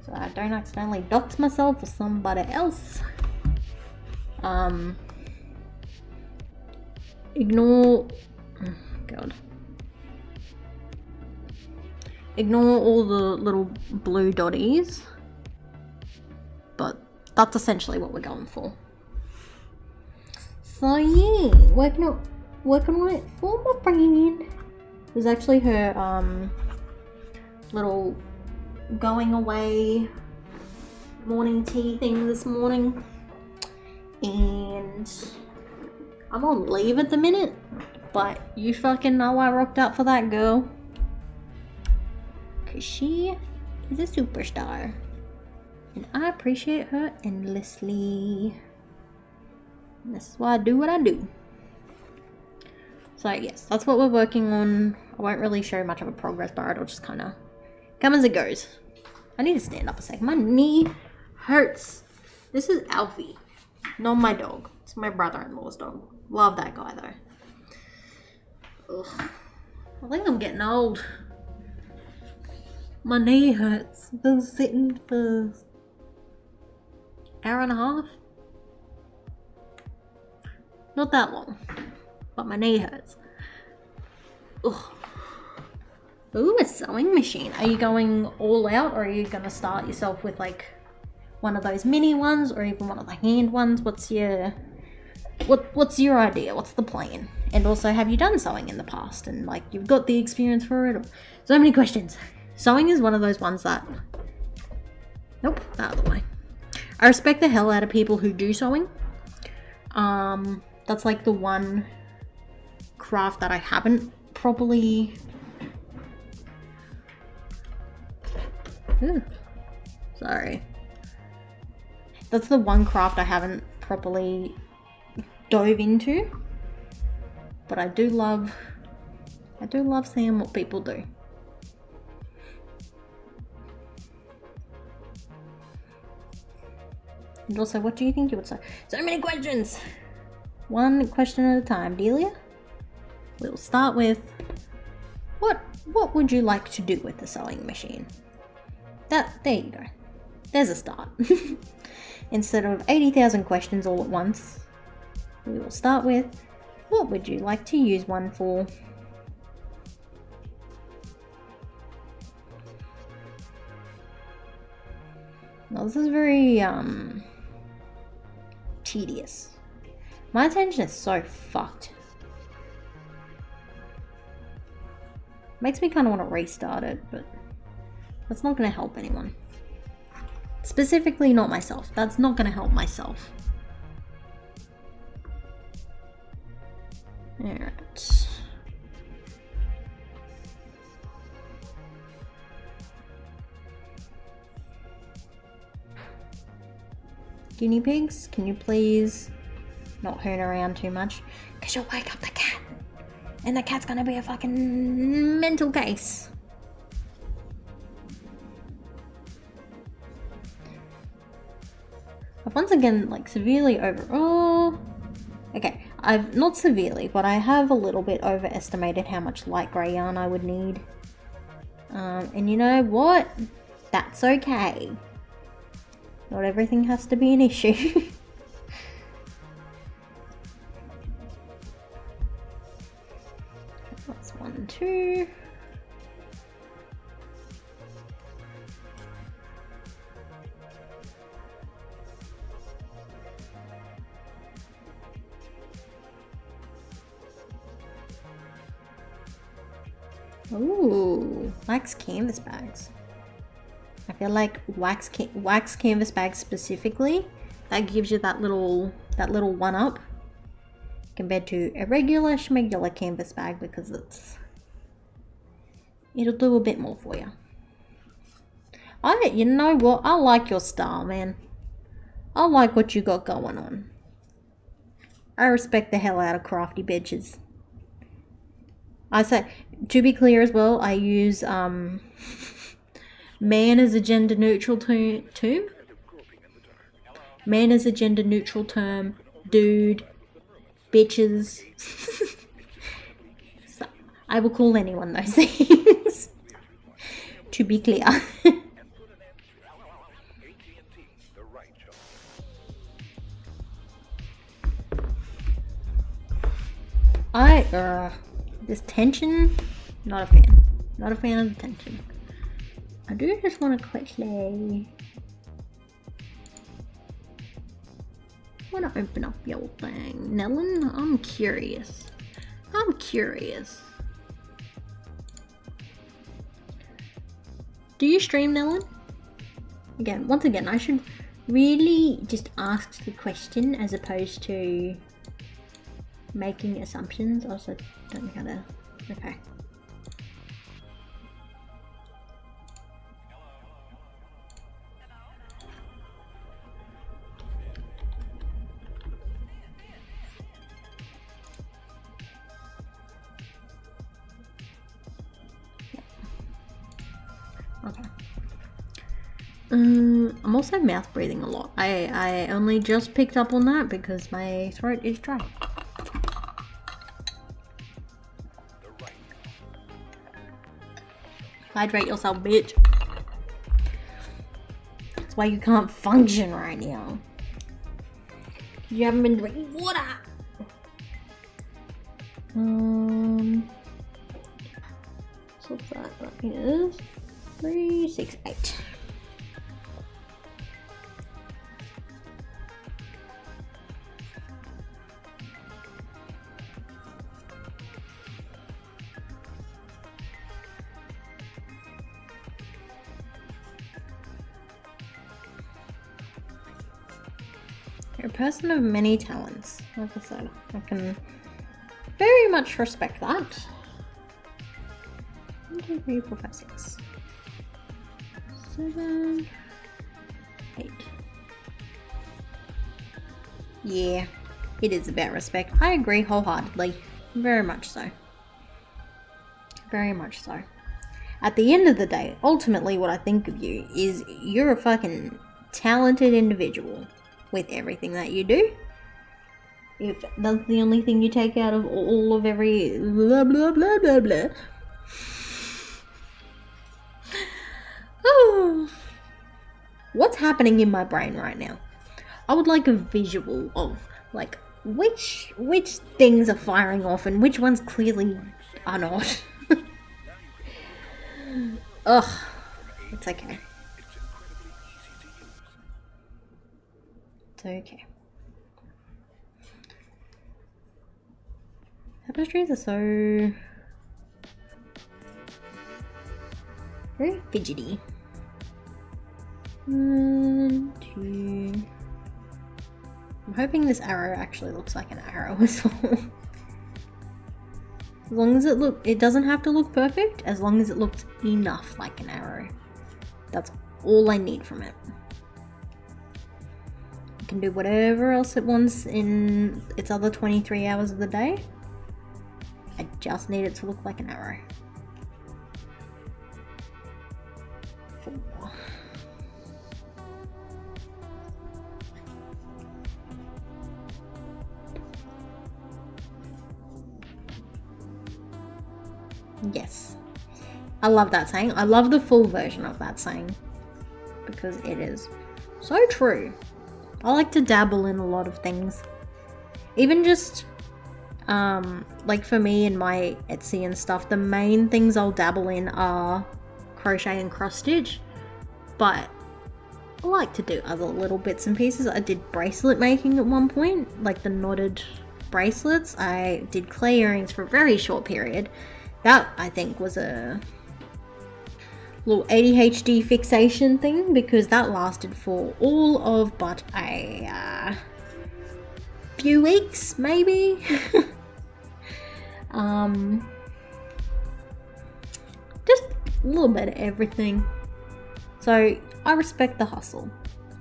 so I don't accidentally dox myself or somebody else. Ignore. Oh God. Ignore all the little blue dotties, but that's essentially what we're going for. So yeah, working on it for my friend. It was actually her little going away morning tea thing this morning, and I'm on leave at the minute, but you fucking know I rocked out for that girl. Cause she is a superstar and I appreciate her endlessly. And this is why I do what I do. So yes, that's what we're working on. I won't really show much of a progress bar. It'll just kind of come as it goes. I need to stand up a second. My knee hurts. This is Alfie, not my dog. It's my brother-in-law's dog. Love that guy though. Ugh. I think I'm getting old. My knee hurts. I've been sitting for an hour and a half. Not that long, but my knee hurts. Ugh. Ooh, a sewing machine. Are you going all out, or are you gonna start yourself with like one of those mini ones or even one of the hand ones? What's your idea? What's the plan? And also, have you done sewing in the past and like you've got the experience for it? So many questions. Sewing is one of those ones that, nope, that other way. I respect the hell out of people who do sewing. That's like the one craft that I haven't properly sorry. That's the one craft I haven't properly dove into. But I do love seeing what people do. And also, what do you think you would say? So many questions! One question at a time, Delia. We'll start with, what would you like to do with the sewing machine? There you go. There's a start. Instead of 80,000 questions all at once, we will start with, what would you like to use one for? Now this is very tedious. My attention is so fucked. Makes me kind of want to restart it, but that's not going to help anyone. Specifically not myself. That's not going to help myself. Alright. Guinea pigs, can you please not hoon around too much? Because you'll wake up the cat. And the cat's gonna be a fucking mental case. I've once again, like, severely okay, I've not severely, but I have a little bit overestimated how much light grey yarn I would need. And you know what? That's okay. Not everything has to be an issue. That's 1, 2. Ooh, wax canvas bags. I feel like wax canvas bags specifically, that gives you that little one up compared to a regular schmegular canvas bag, because it'll do a bit more for you. You know what? I like your style, man. I like what you got going on. I respect the hell out of crafty bitches. I say, to be clear as well, I use man as a gender neutral term. Man as a gender neutral term. Dude. Bitches. So, I will call anyone those things. To be clear. This tension, not a fan. Not a fan of the tension. I do just want to quickly open up your thing. Nellen, I'm curious. Do you stream, Nellen? Once again, I should really just ask the question as opposed to making assumptions. I also don't know how to. Okay. Okay. I'm also mouth breathing a lot. I only just picked up on that because my throat is dry. Hydrate yourself, bitch. That's why you can't function right now. You haven't been drinking water. So that is 3, 6, 8. a person of many talents. Like I said, I can very much respect that. 1, 2, 3, 4, 5, 6, 7, 8. Yeah, it is about respect. I agree wholeheartedly. Very much so. Very much so. At the end of the day, ultimately what I think of you is you're a fucking talented individual with everything that you do. If that's the only thing you take out of all of every blah blah blah blah blah. Oh. What's happening in my brain right now? I would like a visual of like which things are firing off and which ones clearly are not. Ugh, it's okay. It's okay. Tapestries are so very fidgety. 1, 2. I'm hoping this arrow actually looks like an arrow as well. As long as it doesn't have to look perfect, as long as it looks enough like an arrow. That's all I need from it. It can do whatever else it wants in its other 23 hours of the day. I just need it to look like an arrow. 4. Yes. I love that saying. I love the full version of that saying because it is so true. I like to dabble in a lot of things. Even just like for me and my Etsy and stuff, the main things I'll dabble in are crochet and cross stitch, but I like to do other little bits and pieces. I did bracelet making at one point, like the knotted bracelets. I did clay earrings for a very short period. That, I think, was a little ADHD fixation thing because that lasted for all of but a few weeks, maybe. Just a little bit of everything. So, I respect the hustle.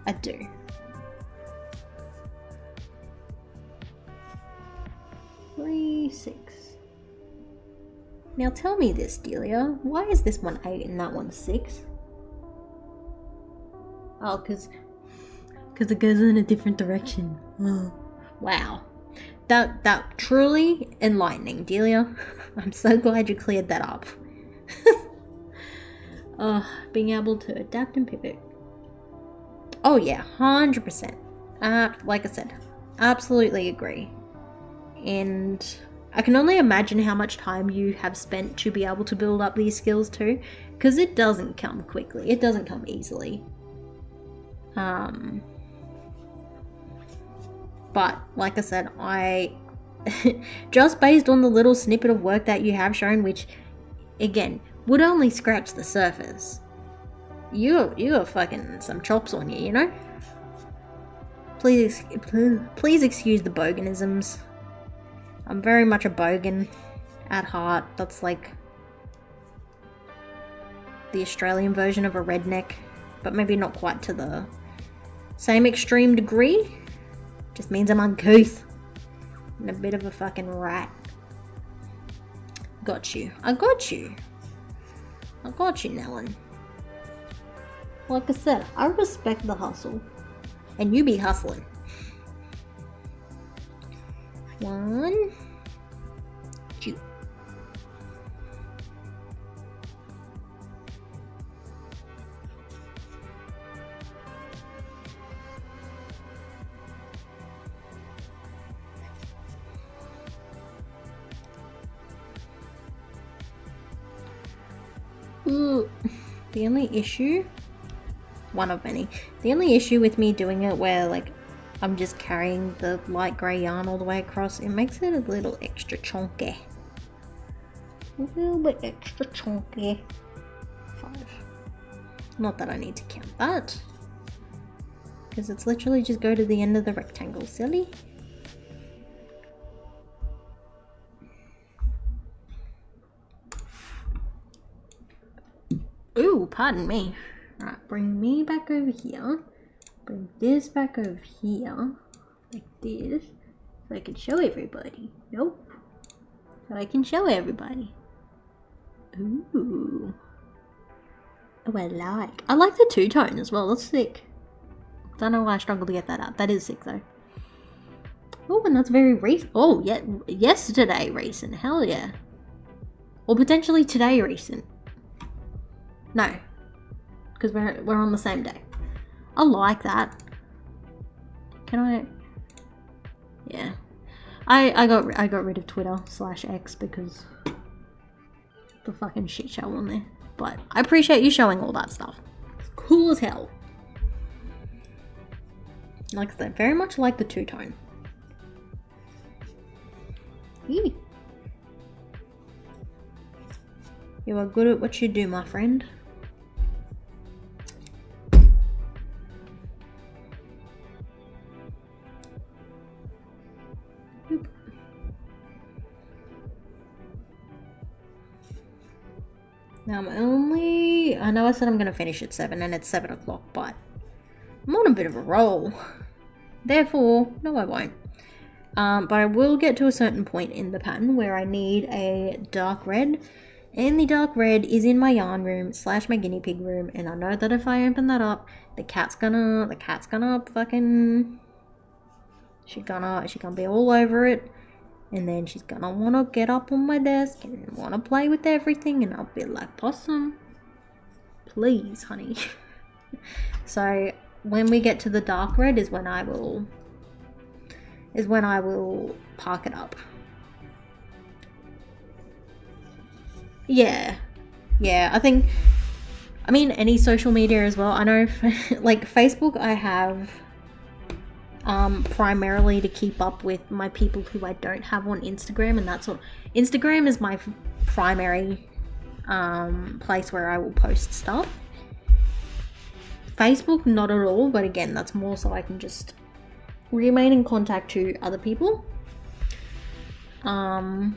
I do. Three, 6. Now tell me this, Delia. Why is this one 8 and that one 6? Oh, because it goes in a different direction. Oh. Wow. That truly enlightening, Delia. I'm so glad you cleared that up. Being able to adapt and pivot. Oh yeah, 100%. Like I said, absolutely agree. And I can only imagine how much time you have spent to be able to build up these skills too, because it doesn't come quickly. It doesn't come easily. But like I said, I just based on the little snippet of work that you have shown, which again would only scratch the surface, you got fucking some chops on you, you know. Please excuse the boganisms. I'm very much a bogan at heart. That's like the Australian version of a redneck, but maybe not quite to the same extreme degree. Just means I'm uncouth and a bit of a fucking rat. Got you. I got you, Nellen. Like I said, I respect the hustle. And you be hustling. 1, 2. Ooh. The only issue, one of many, the only issue with me doing it where like I'm just carrying the light grey yarn all the way across, it makes it a little extra chunky. A little bit extra chunky. 5. Not that I need to count that. Because it's literally just go to the end of the rectangle, silly. Ooh, pardon me. Right, bring me back over here. Bring this back over here. Like this. So I can show everybody. Nope. So I can show everybody. Ooh. Oh, I like the two-tone as well. That's sick. Don't know why I struggle to get that out. That is sick though. Oh, and that's very recent. Oh, yeah, yesterday recent. Hell yeah. Or potentially today recent. No, because we're on the same day. I like that. Can I? Yeah, I got rid of Twitter /X because the fucking shit show on there. But I appreciate you showing all that stuff. It's cool as hell. Like I said, very much like the two-tone. You are good at what you do, my friend. Now I know I said I'm going to finish at 7 and it's 7 o'clock, but I'm on a bit of a roll. Therefore, no I won't. But I will get to a certain point in the pattern where I need a dark red. And the dark red is in my yarn room / my guinea pig room. And I know that if I open that up, the cat's gonna fucking... She's gonna be all over it. And then she's gonna want to get up on my desk and want to play with everything. And I'll be like, Possum, please, honey. So when we get to the dark red is when I will park it up. Yeah, I mean any social media as well. I know like Facebook I have primarily to keep up with my people who I don't have on Instagram, and that's all. Instagram is my primary place where I will post stuff. Facebook, not at all, but again, that's more so I can just remain in contact to other people. What am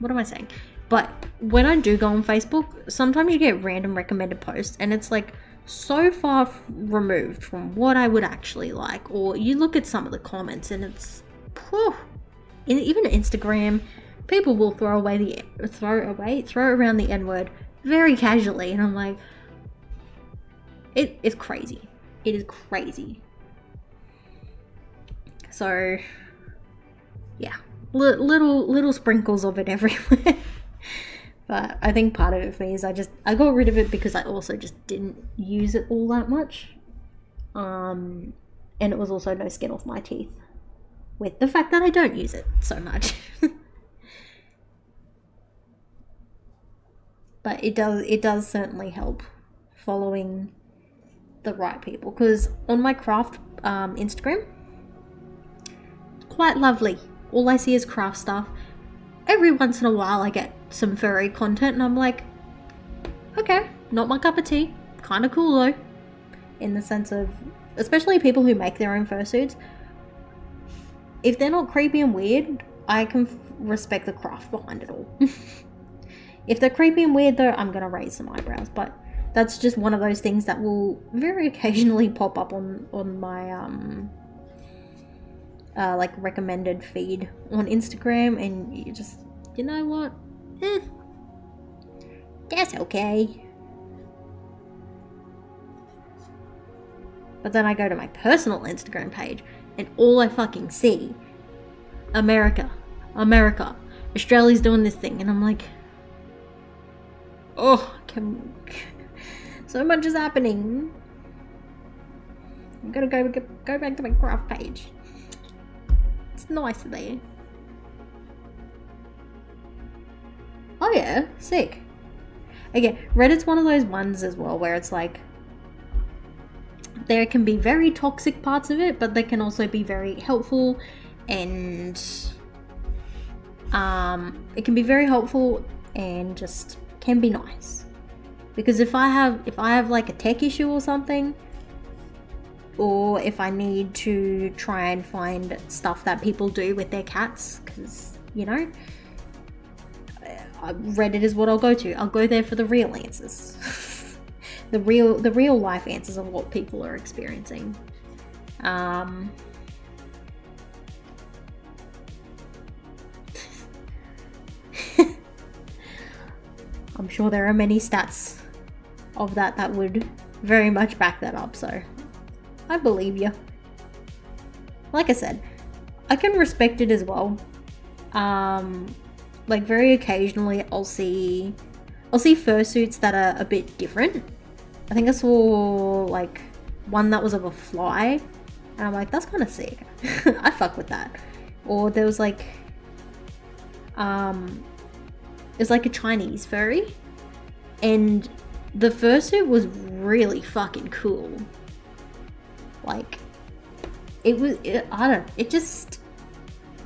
I saying? But when I do go on Facebook, sometimes you get random recommended posts, and it's like so far removed from what I would actually like. Or you look at some of the comments, and it's even Instagram, people will throw around the N-word very casually, and I'm like, it's crazy. It is crazy. So yeah, little sprinkles of it everywhere. But I think part of it for me is I got rid of it because I also just didn't use it all that much. And it was also no skin off my teeth with the fact that I don't use it so much. But it does certainly help following the right people, because on my craft Instagram, quite lovely. All I see is craft stuff. Every once in a while I get some furry content and I'm like, okay, not my cup of tea. Kind of cool though, in the sense of, especially people who make their own fursuits, if they're not creepy and weird, I can respect the craft behind it all. If they're creepy and weird though, I'm gonna raise some eyebrows. But that's just one of those things that will very occasionally pop up on my like recommended feed on Instagram, and you know what, that's okay. But then I go to my personal Instagram page and all I fucking see, America, Australia's doing this thing, and I'm like, oh, so much is happening. I'm gonna go back to my craft page. It's nice there. Oh yeah, sick. Again, Reddit's one of those ones as well where it's like, there can be very toxic parts of it, but they can also be very helpful, and it can be very helpful and just can be nice. Because if I have like a tech issue or something, or if I need to try and find stuff that people do with their cats, because, you know, Reddit is what I'll go to. I'll go there for the real answers. the real life answers of what people are experiencing. I'm sure there are many stats of that would very much back that up, so I believe you. Like I said, I can respect it as well. Like very occasionally I'll see fursuits that are a bit different. I think I saw like one that was of a fly, and I'm like, that's kind of sick. I fuck with that. Or there was like it's like a Chinese furry, and the fursuit was really fucking cool. Like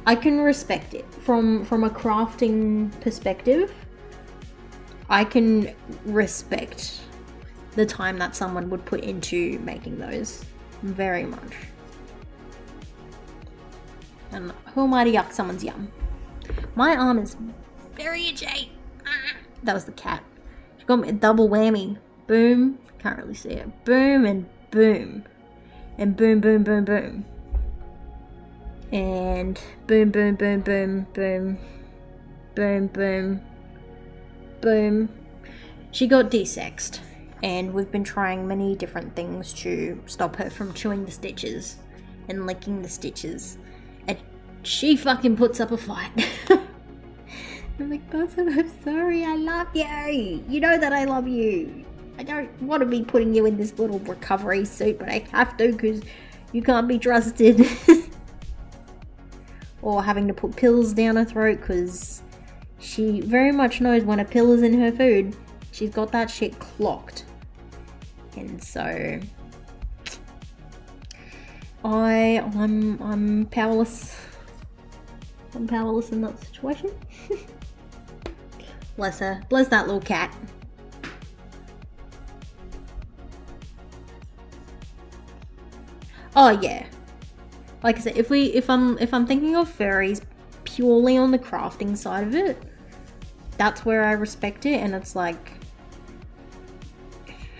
I can respect it from a crafting perspective. I can respect the time that someone would put into making those very much. And who am I to yuck someone's yum? My arm is very itchy. That was the cat. She got me a double whammy. Boom. Can't really see it. Boom and boom. And boom, boom, boom, boom. And boom, boom, boom, boom, boom. Boom, boom. Boom. She got desexed. And we've been trying many different things to stop her from chewing the stitches and licking the stitches. And she fucking puts up a fight. I'm like, Blossom, I'm sorry, I love you. You know that I love you. I don't want to be putting you in this little recovery suit, but I have to because you can't be trusted. Or having to put pills down her throat because she very much knows when a pill is in her food. She's got that shit clocked. And so I'm powerless. I'm powerless in that situation. Bless her. Bless that little cat. Oh yeah. Like I said, if I'm thinking of furries purely on the crafting side of it, that's where I respect it. And it's like,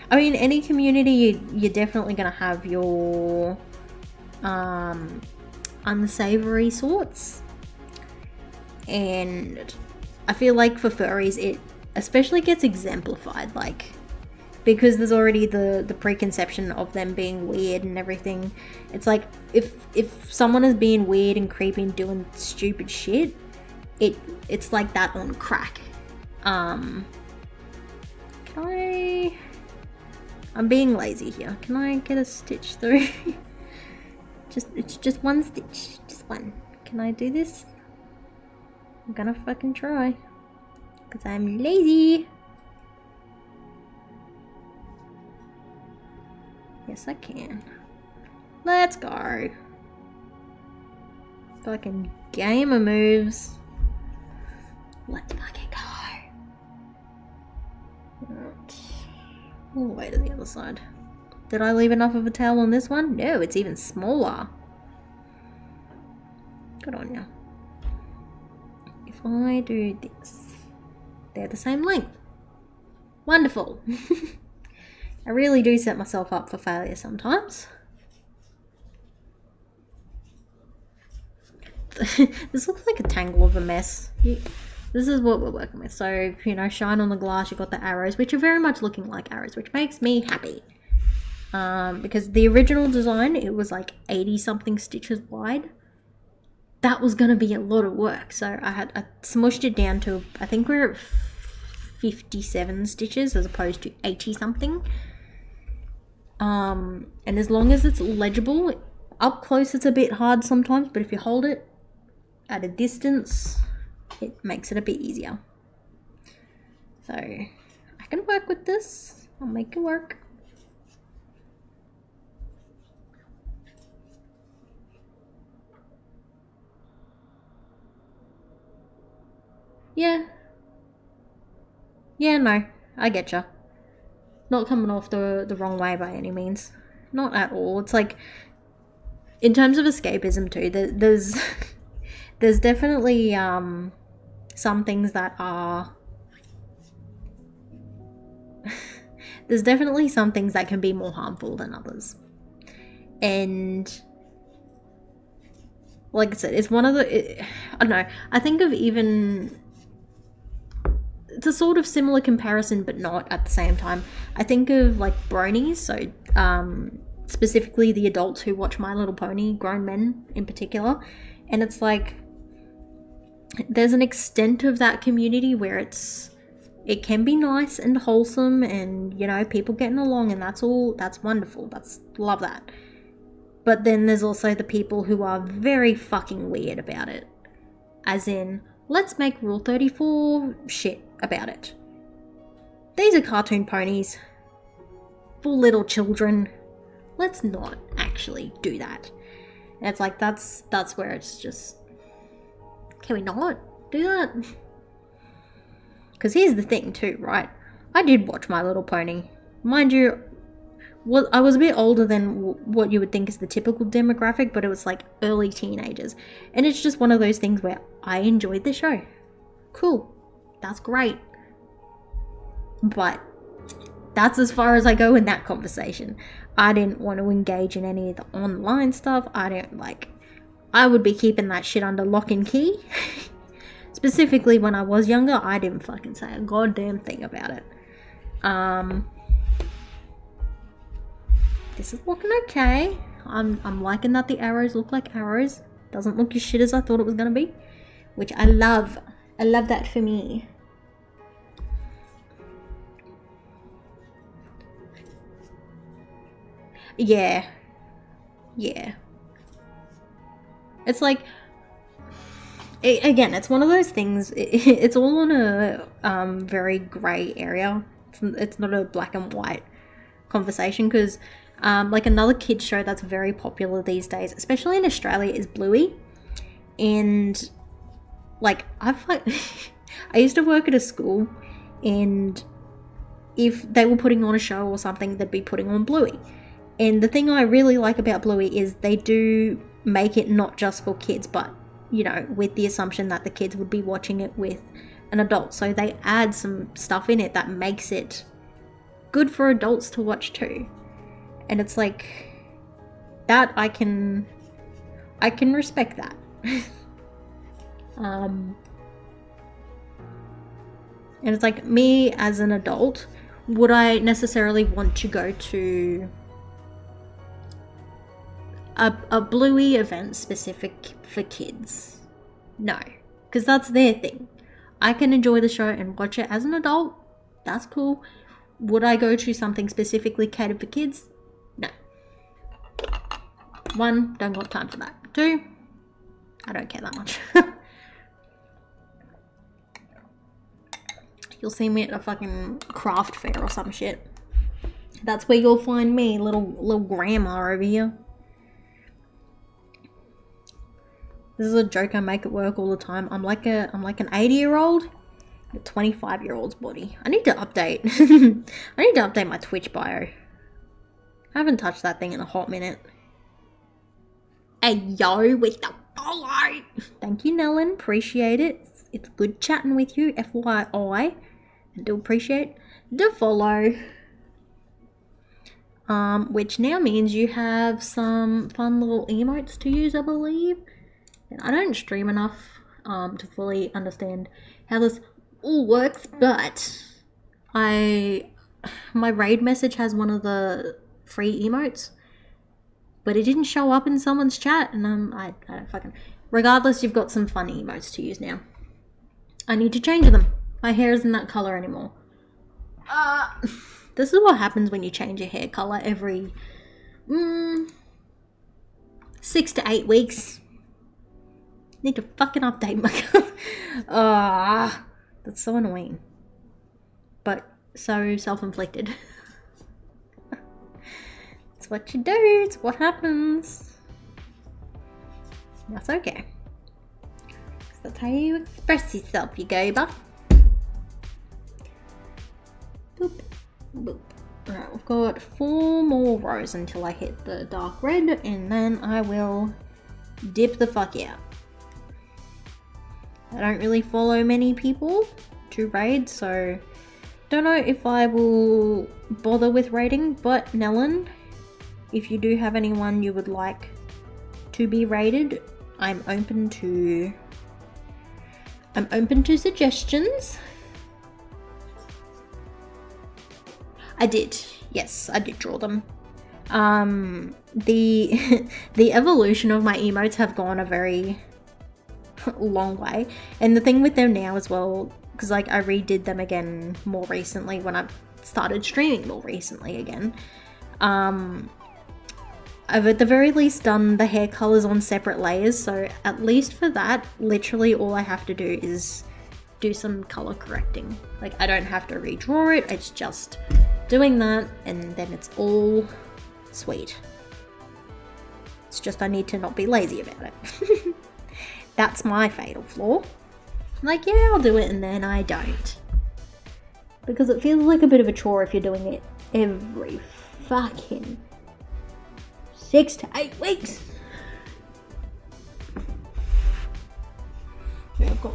I mean, any community, you're definitely gonna have your unsavory sorts, and I feel like for furries it especially gets exemplified, like, because there's already the preconception of them being weird and everything. It's like if someone is being weird and creepy and doing stupid shit, it's like that on crack. I'm being lazy here. Can I get a stitch through? It's just one stitch. Just one. Can I do this? I'm gonna fucking try. Because I'm lazy. Yes, I can. Let's go. Fucking game of moves. Let's fucking go. Right. All the way to the other side. Did I leave enough of a tail on this one? No, it's even smaller. Good on ya. If I do this, they're the same length. Wonderful. I really do set myself up for failure sometimes. This looks like a tangle of a mess. This is what we're working with. So, you know, shine on the glass, you've got the arrows, which are very much looking like arrows, which makes me happy. Because the original design, it was like 80 something stitches wide. That was going to be a lot of work. So I smushed it down to, I think we're at 57 stitches as opposed to 80 something. And as long as it's legible, up close it's a bit hard sometimes, but if you hold it at a distance, it makes it a bit easier. So I can work with this. I'll make it work. Yeah. Yeah, no, I getcha. Not coming off the wrong way by any means. not at all. It's like, in terms of escapism too, there's there's definitely some things that are there's definitely some things that can be more harmful than others. And like I said, it's one of the, I don't know, I think of even, it's a sort of similar comparison but not at the same time. I think of like bronies, so specifically the adults who watch My Little Pony, grown men in particular, and it's like there's an extent of that community where it can be nice and wholesome and, you know, people getting along, and that's wonderful. Love that. But then there's also the people who are very fucking weird about it. As in, let's make Rule 34 shit about it. These are cartoon ponies for little children. Let's not actually do that. And it's like, that's where it's just, can we not do that? Because here's the thing too, right? I did watch My Little Pony. Mind you, I was a bit older than what you would think is the typical demographic, but it was like early teenagers. And it's just one of those things where I enjoyed the show. Cool. That's great. But that's as far as I go in that conversation. I didn't want to engage in any of the online stuff. I would be keeping that shit under lock and key. Specifically when I was younger, I didn't fucking say a goddamn thing about it. This is looking okay. I'm liking that the arrows look like arrows. Doesn't look as shit as I thought it was gonna be, which I love. I love that for me. Yeah. It's like, again, it's one of those things. It's all on a very grey area. It's not a black and white conversation, because like another kids show that's very popular these days, especially in Australia, is Bluey. And like, I used to work at a school, and if they were putting on a show or something, they'd be putting on Bluey. And the thing I really like about Bluey is they do make it not just for kids, but, you know, with the assumption that the kids would be watching it with an adult. So they add some stuff in it that makes it good for adults to watch too. And it's like, that I can respect that. And it's like, me as an adult, would I necessarily want to go to a Bluey event specific for kids? No, because that's their thing. I can enjoy the show and watch it as an adult. That's cool. Would I go to something specifically catered for kids? No. 1, don't got time for that. 2, I don't care that much. You'll see me at a fucking craft fair or some shit. That's where you'll find me, little grandma over here. This is a joke I make at work all the time. I'm like an 80-year-old, a 25-year-old's body. I need to update. I need to update my Twitch bio. I haven't touched that thing in a hot minute. Hey yo, with the follow. Thank you, Nellen. Appreciate it. It's good chatting with you, FYI. I do appreciate the follow. Which now means you have some fun little emotes to use, I believe. And I don't stream enough to fully understand how this all works, but my raid message has one of the free emotes, but it didn't show up in someone's chat, and I don't fucking... Regardless, you've got some fun emotes to use now. I need to change them. My hair isn't that color anymore. This is what happens when you change your hair color every 6 to 8 weeks. Need to fucking update my color. That's so annoying. But so self-inflicted. It's what you do. It's what happens. That's okay. That's how you express yourself, you goober. Boop, boop. Alright, we've got 4 more rows until I hit the dark red, and then I will dip the fuck out. I don't really follow many people to raid, so don't know if I will bother with raiding, but Nellen, if you do have anyone you would like to be raided, I'm open to suggestions. I did. Yes, I did draw them. The evolution of my emotes have gone a very long way. And the thing with them now as well, because like I redid them again more recently when I've started streaming more recently again. I've at the very least done the hair colors on separate layers, so at least for that, literally all I have to do is do some color correcting. Like I don't have to redraw it, it's just doing that and then it's all sweet. It's just I need to not be lazy about it. That's my fatal flaw. Like, yeah, I'll do it and then I don't. Because it feels like a bit of a chore if you're doing it every fucking 6 to 8 weeks. Yeah, I've got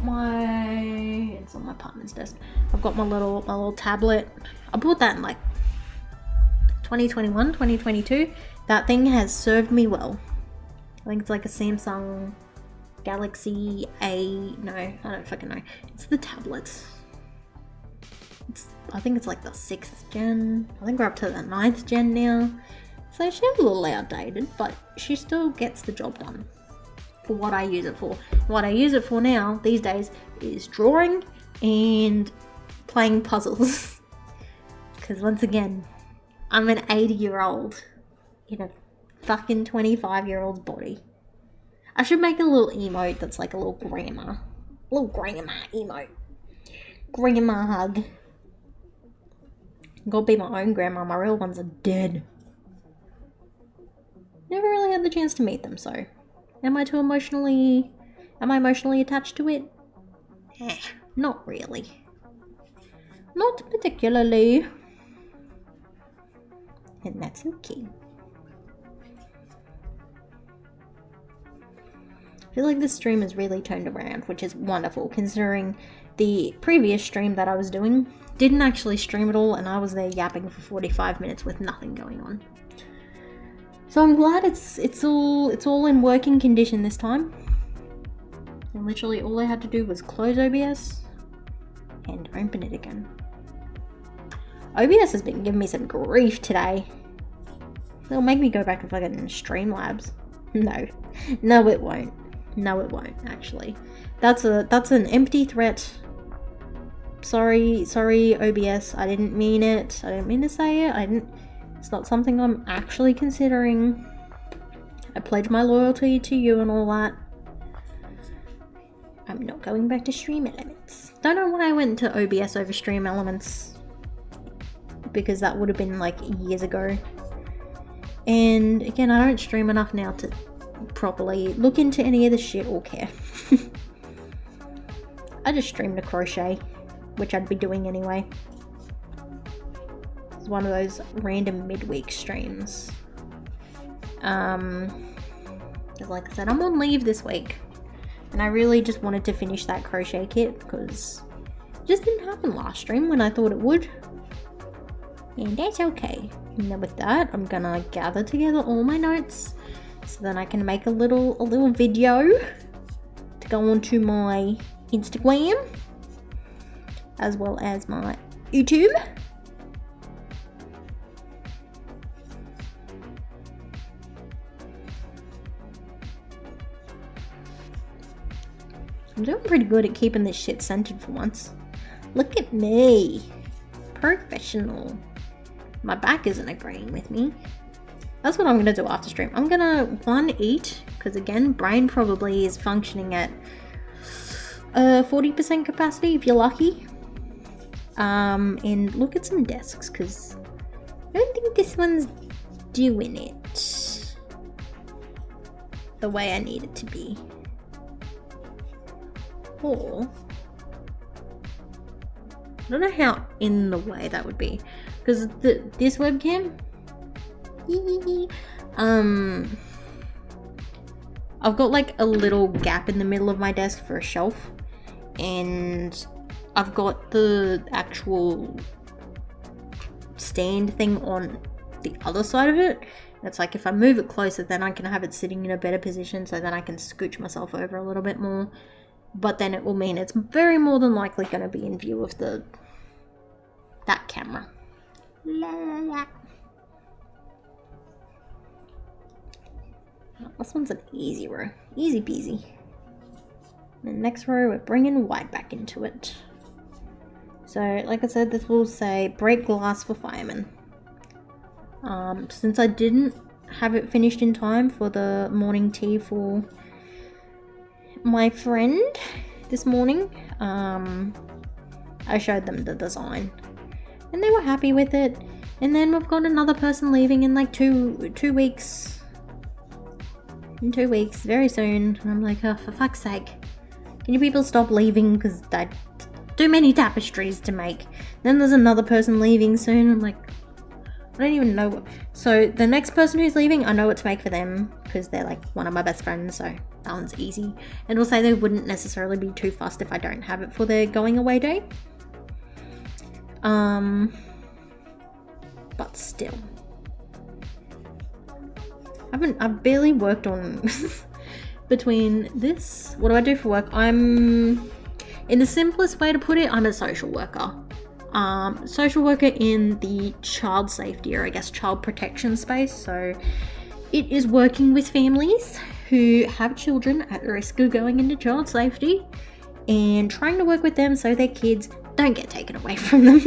it's on my partner's desk. I've got my little tablet. I bought that in like 2021, 2022. That thing has served me well. I think it's like a Samsung Galaxy A, no, I don't fucking know. It's the tablet. I think it's like the 6th gen. I think we're up to the 9th gen now. So she's a little outdated, but she still gets the job done for what I use it for. What I use it for now, these days, is drawing and playing puzzles. Because once again, I'm an 80-year-old in a fucking 25-year-old's body. I should make a little emote that's like a little grandma emote. Grandma hug. Gotta be my own grandma, my real ones are dead. Never really had the chance to meet them, so am I emotionally attached to it? Not really. Not particularly. And that's okay. I feel like this stream has really turned around, which is wonderful, considering the previous stream that I was doing didn't actually stream at all, and I was there yapping for 45 minutes with nothing going on. So I'm glad it's all in working condition this time. And literally all I had to do was close OBS and open it again. OBS has been giving me some grief today. It'll make me go back to fucking Streamlabs. No it won't. No it won't, actually. That's an empty threat. Sorry OBS, I didn't mean it. I didn't mean to say it. It's not something I'm actually considering. I pledge my loyalty to you and all that. I'm not going back to Stream Elements. Don't know why I went to OBS over Stream Elements, because that would have been like years ago. And again, I don't stream enough now to properly look into any of the shit or care. I just streamed a crochet, which I'd be doing anyway. It's one of those random midweek streams. Because like I said, I'm on leave this week, and I really just wanted to finish that crochet kit because it just didn't happen last stream when I thought it would. And that's okay. And then with that, I'm gonna gather together all my notes so then I can make a little video to go onto my Instagram as well as my YouTube. I'm doing pretty good at keeping this shit centered for once. Look at me. Professional. My back isn't agreeing with me. That's what I'm going to do after stream. I'm going to, eat, because again, brain probably is functioning at 40% capacity if you're lucky. And look at some desks, because I don't think this one's doing it the way I need it to be. Or, I don't know how in the way that would be. because this webcam, I've got like a little gap in the middle of my desk for a shelf, and I've got the actual stand thing on the other side of it. It's like if I move it closer, then I can have it sitting in a better position, so then I can scooch myself over a little bit more. But then it will mean it's very more than likely going to be in view of that camera. This one's an easy row. Easy peasy. The next row, we're bringing white back into it. So, like I said, this will say break glass for firemen. Since I didn't have it finished in time for the morning tea for my friend this morning, I showed them the design and they were happy with it. And then we've got another person leaving in like two weeks. In 2 weeks, very soon. And I'm like, oh, for fuck's sake, can you people stop leaving? Because I too many tapestries to make. Then there's another person leaving soon. I'm like, I don't even know what. So the next person who's leaving, I know what to make for them because they're like one of my best friends, so that one's easy. And also they wouldn't necessarily be too fussed if I don't have it for their going away day. But still, I've barely worked on between this. What do I do for work? In the simplest way to put it, I'm a social worker. Social worker in the child safety, or I guess child protection space. So it is working with families who have children at risk of going into child safety and trying to work with them so their kids don't get taken away from them.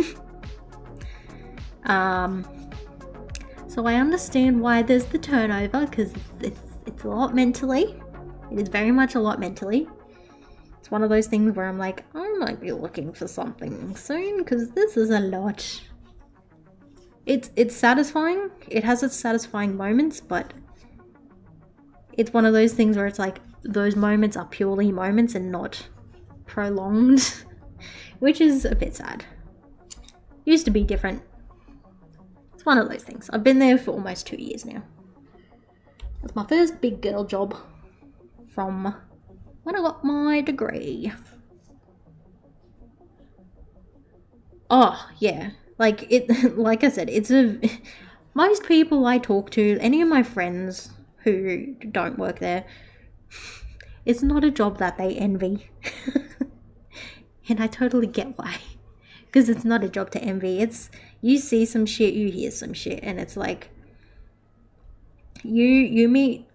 So I understand why there's the turnover, because it's a lot mentally. It is very much a lot mentally. It's one of those things where I'm like, I might be looking for something soon because this is a lot. It's satisfying. It has its satisfying moments, but it's one of those things where it's like those moments are purely moments and not prolonged, which is a bit sad. Used to be different. It's one of those things. I've been there for almost 2 years now. It's my first big girl job from when I got my degree. Oh, yeah. Like like I said, most people I talk to, any of my friends who don't work there, it's not a job that they envy. And I totally get why. Because it's not a job to envy. It's, you see some shit, you hear some shit, and it's like, you meet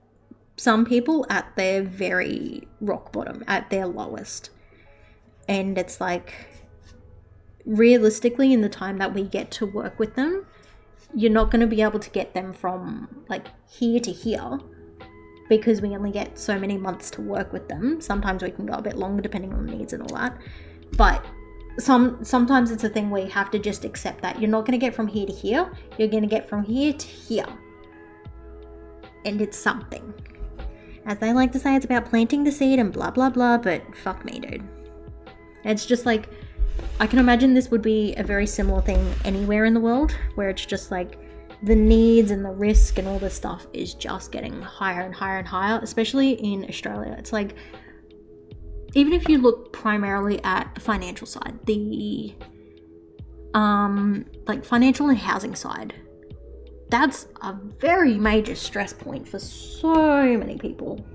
some people at their very rock bottom, at their lowest. And it's like, realistically, in the time that we get to work with them, you're not going to be able to get them from like here to here because we only get so many months to work with them. Sometimes we can go a bit longer depending on needs and all that. But sometimes it's a thing where you have to just accept that you're not going to get from here to here. You're going to get from here to here. And it's something. As they like to say, it's about planting the seed and blah, blah, blah, but fuck me, dude. It's just like, I can imagine this would be a very similar thing anywhere in the world, where it's just like the needs and the risk and all this stuff is just getting higher and higher and higher, especially in Australia. It's like, even if you look primarily at the financial side, the like financial and housing side, that's a very major stress point for so many people.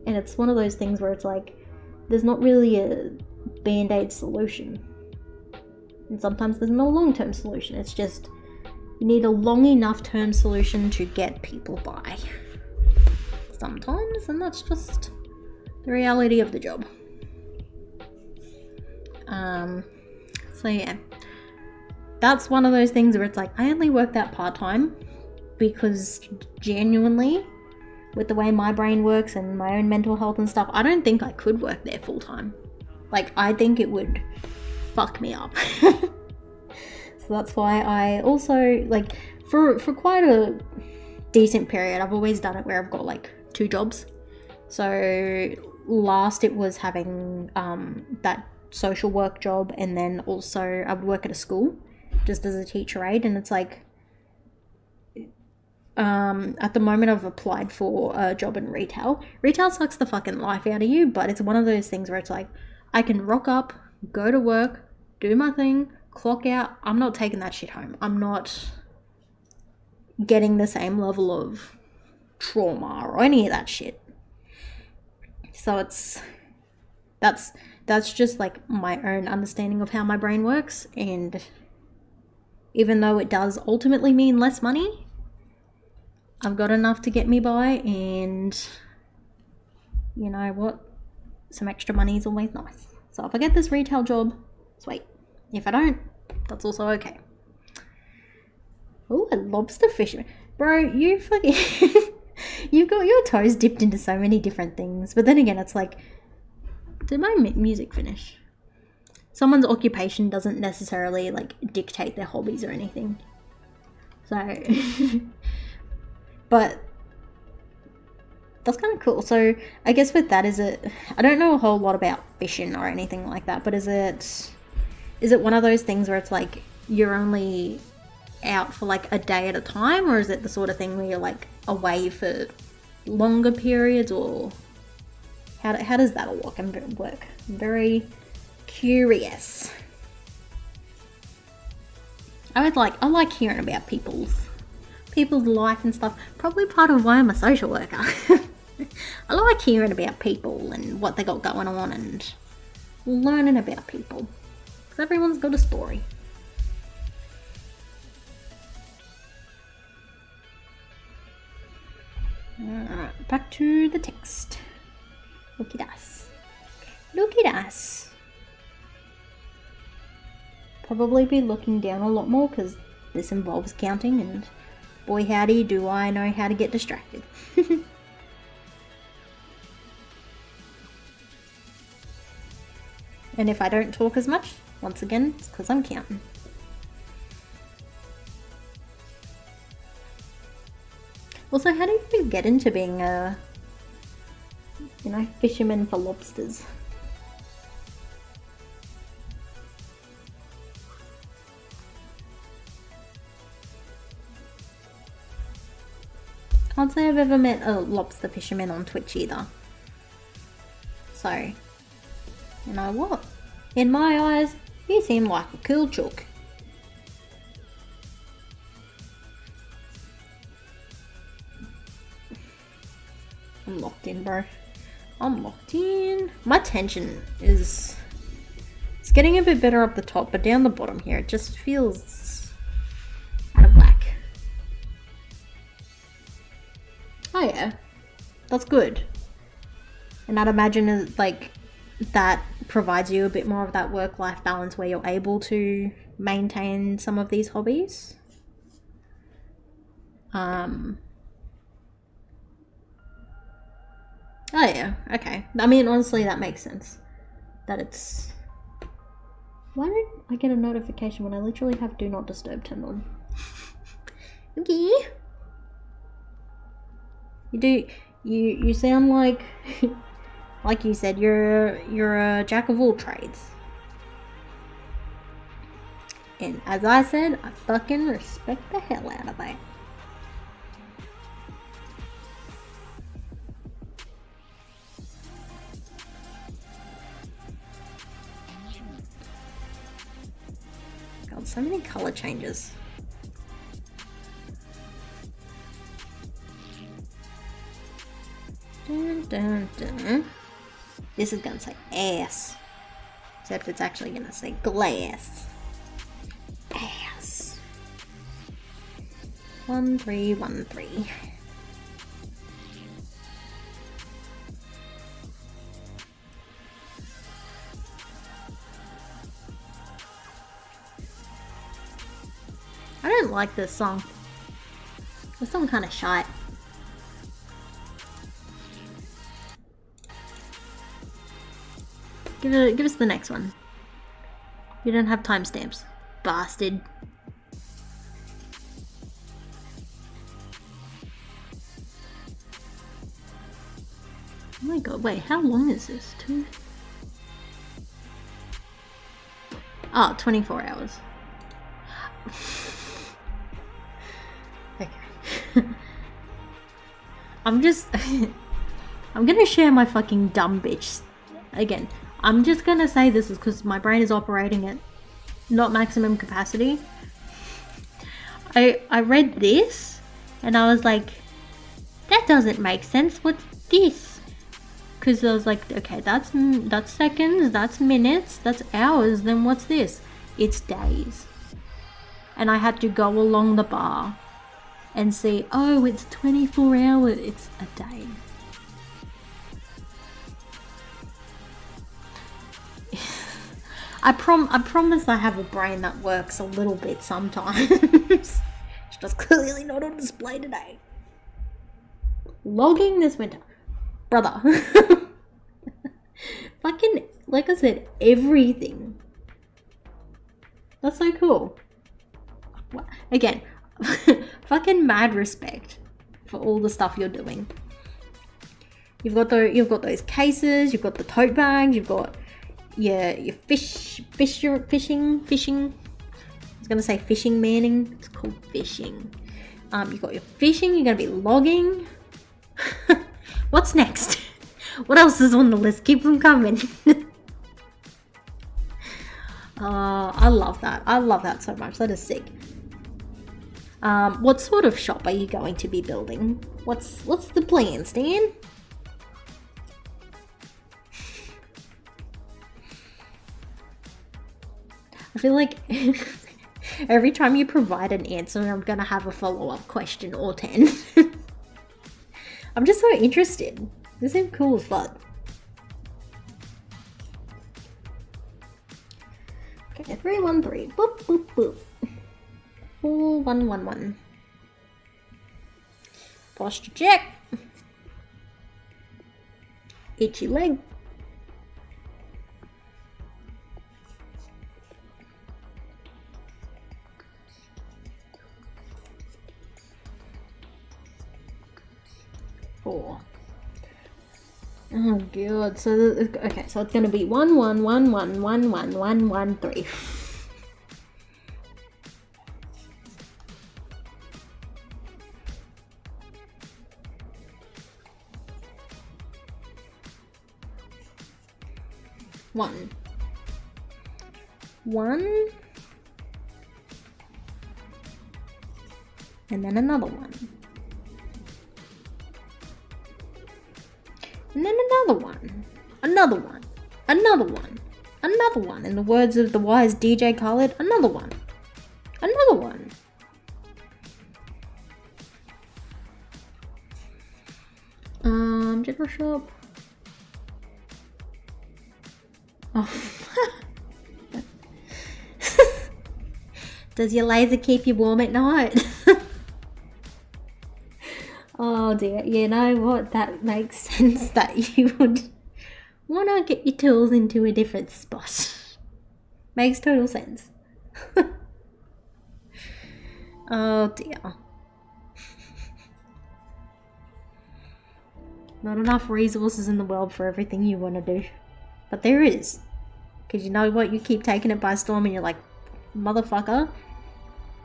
And it's one of those things where it's like, there's not really a band-aid solution. And sometimes there's no long-term solution. It's just, you need a long enough term solution to get people by. Sometimes, and that's just the reality of the job. So yeah. That's one of those things where it's like, I only work that part-time because genuinely, with the way my brain works and my own mental health and stuff, I don't think I could work there full-time. Like, I think it would fuck me up. So that's why I also, like, for quite a decent period, I've always done it where I've got like 2 jobs. So last it was having that social work job, and then also I would work at a school. just as a teacher aide, and it's like, at the moment I've applied for a job in retail. Retail sucks the fucking life out of you, but it's one of those things where it's like, I can rock up, go to work, do my thing, clock out. I'm not taking that shit home. I'm not getting the same level of trauma or any of that shit. So that's just like my own understanding of how my brain works, and even though it does ultimately mean less money, I've got enough to get me by, and you know what? Some extra money is always nice. So if I get this retail job, sweet. If I don't, that's also okay. Oh, a lobster fisherman. Bro, you fucking... You've got your toes dipped into so many different things. But then again, it's like, did my music finish? Someone's occupation doesn't necessarily like dictate their hobbies or anything. So... But that's kind of cool. So I guess with that, I don't know a whole lot about fishing or anything like that, but is it one of those things where it's like you're only out for like a day at a time, or is it the sort of thing where you're like away for longer periods, or how does that all work? I'm very curious. I like hearing about people's life and stuff. Probably part of why I'm a social worker. I like hearing about people and what they got going on and learning about people, because everyone's got a story. Alright, back to the text. Look at us. Look at us. Probably be looking down a lot more because this involves counting, and boy howdy do I know how to get distracted. And if I don't talk as much, once again, it's because I'm counting. Also, how do you even get into being a, fisherman for lobsters? Can't say I've ever met a lobster fisherman on Twitch either. So, you know what? In my eyes, you seem like a cool chook. I'm locked in, bro. I'm locked in. My tension is... It's getting a bit better up the top, but down the bottom here, it just feels out of whack. Oh yeah, that's good. And I'd imagine like that provides you a bit more of that work-life balance where you're able to maintain some of these hobbies. Oh yeah, okay. I mean, honestly, that makes sense. That it's... Why don't I get a notification when I literally have Do Not Disturb turned on? Okay. You sound like... like you said, you're a jack of all trades. And as I said, I fucking respect the hell out of that. God, so many color changes. Dun, dun, dun. This is gonna say ass, except it's actually gonna say glass. Ass. 1313. I don't like this song. This song kind of shite. Give us the next one. You don't have timestamps, bastard. Oh my god, wait, how long is this? 24 hours. I'm just... I'm gonna share my fucking dumb bitch. Again, I'm just gonna say this is because my brain is operating at not maximum capacity. I read this and I was like, that doesn't make sense. What's this? Because I was like, okay, that's seconds, that's minutes, that's hours. Then what's this? It's days. And I had to go along the bar and see, oh, it's 24 hours. It's a day. I promise I have a brain that works a little bit sometimes. It's just clearly not on display today. Logging this winter. Brother. Fucking, like I said, everything. That's so cool. Again, fucking mad respect for all the stuff you're doing. You've got those cases, you've got the tote bags, you've got your fishing. I was gonna say fishing manning. It's called fishing. You've got your fishing. You're gonna be logging. What's next? What else is on the list? Keep them coming. I love that. I love that so much. That is sick. What sort of shop are you going to be building? What's the plan, Stan? I feel like every time you provide an answer, I'm gonna have a follow-up question or 10. I'm just so interested. This is cool as fuck. Okay, 313. Boop, boop, boop. 4111. Posture check. Itchy leg. Four. Oh god. So okay. So it's gonna be 1111111113. One, and then another one, and then another one, another one, another one, another one. In the words of the wise DJ Khaled, another one, another one. General shop. Oh. Does your laser keep you warm at night? Oh dear, you know what? That makes sense that you would want to get your tools into a different spot. Makes total sense. Oh dear. Not enough resources in the world for everything you want to do. But there is. Because you know what? You keep taking it by storm and you're like, motherfucker,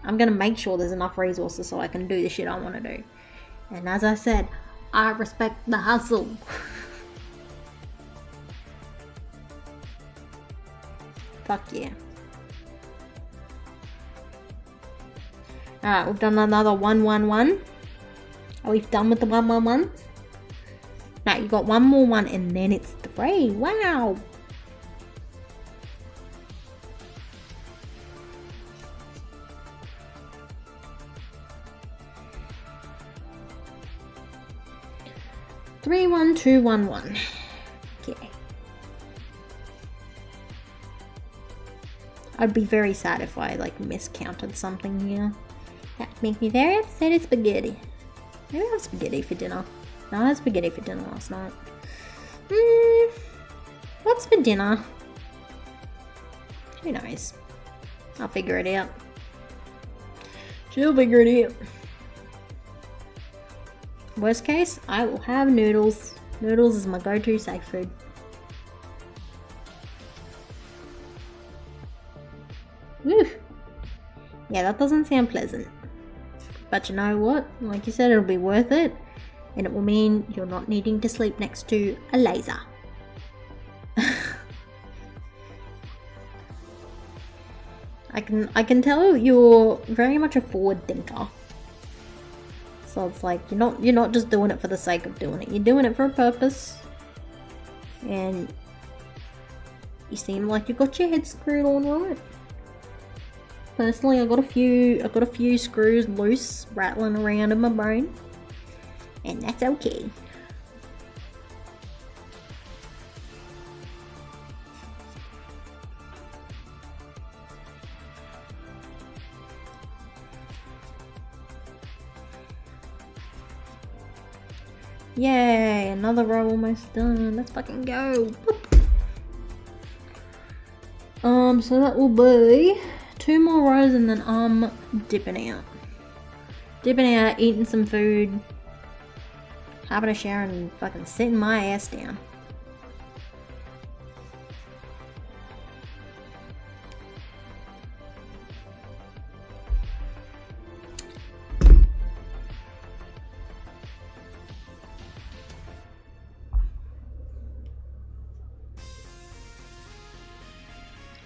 I'm going to make sure there's enough resources so I can do the shit I want to do. And as I said, I respect the hustle. Fuck yeah. Alright, we've done another 111. Are we done with the 111? No, you got one more one and then it's 3. Wow. Three, 1, 2, 1, 1. Okay. I'd be very sad if I like miscounted something here. That'd make me very upset at spaghetti. Maybe I have spaghetti for dinner. No, I had spaghetti for dinner last night. What's for dinner? Who knows? I'll figure it out. She'll figure it out. Worst case, I will have noodles. Noodles is my go-to safe food. Woo! Yeah, that doesn't sound pleasant. But you know what? Like you said, it'll be worth it. and it will mean you're not needing to sleep next to a laser. I can tell you're very much a forward thinker. So it's like you're not just doing it for the sake of doing it. You're doing it for a purpose. And you seem like you got your head screwed on right. Personally, I got a few screws loose rattling around in my brain. And that's okay. Yay, another row almost done. Let's fucking go. So that will be 2 more rows and then I'm dipping out. Dipping out, eating some food, having a shower and fucking sitting my ass down.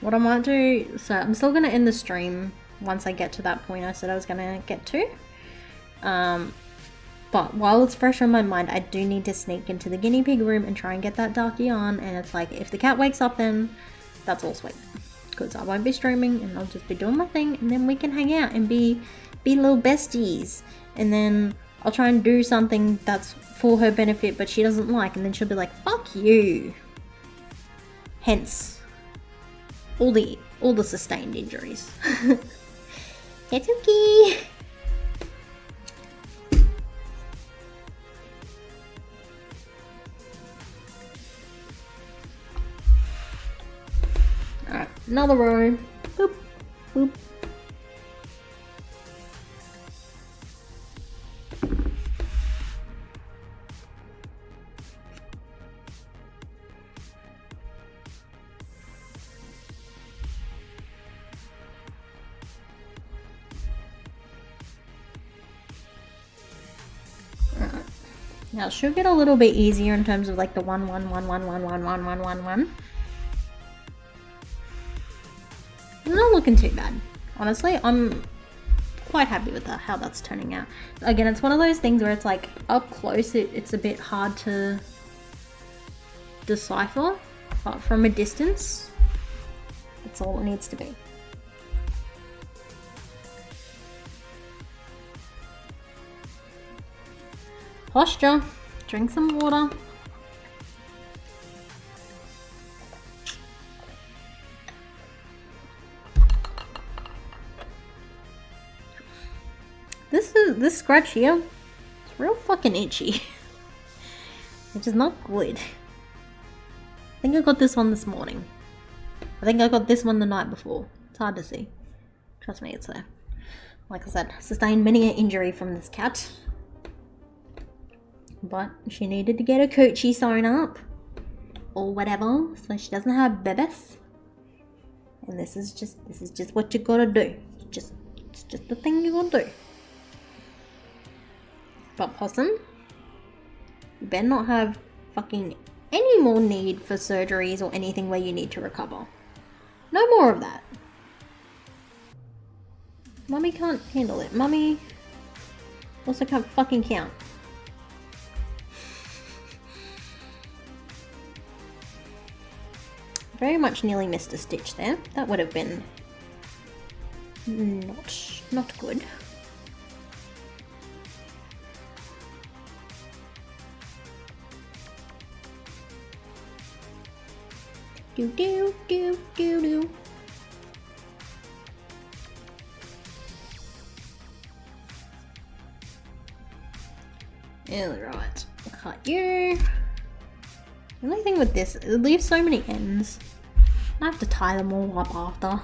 What I might do, so I'm still going to end the stream once I get to that point I said I was going to get to. But while it's fresh on my mind, I do need to sneak into the guinea pig room and try and get that dark yarn. And it's like, if the cat wakes up then, that's all sweet. Because I won't be streaming and I'll just be doing my thing. And then we can hang out and be little besties. And then I'll try and do something that's for her benefit but she doesn't like. And then she'll be like, fuck you. Hence all the sustained injuries. It's okay. Alright, another row. Boop, boop. Now it should get a little bit easier in terms of like the 1 1 1 1 1 1 1 1 1 1. It's not looking too bad. Honestly, I'm quite happy with how that's turning out. Again, it's one of those things where it's like up close it's a bit hard to decipher, but from a distance, that's all it needs to be. Posture. Drink some water. This scratch here, it's real fucking itchy. Which is not good. I think I got this one this morning. I think I got this one the night before. It's hard to see. Trust me, it's there. Like I said, sustained many an injury from this cat. But she needed to get her coochie sewn up. Or whatever. So she doesn't have babies. And this is just what you gotta do. It's just the thing you gotta do. But Possum, you better not have fucking any more need for surgeries or anything where you need to recover. No more of that. Mummy can't handle it. Mummy also can't fucking count. Very much nearly missed a stitch there. That would have been not good. Do do do do do. Alright, cut you. The only thing with this, it leaves so many ends. I have to tie them all up after.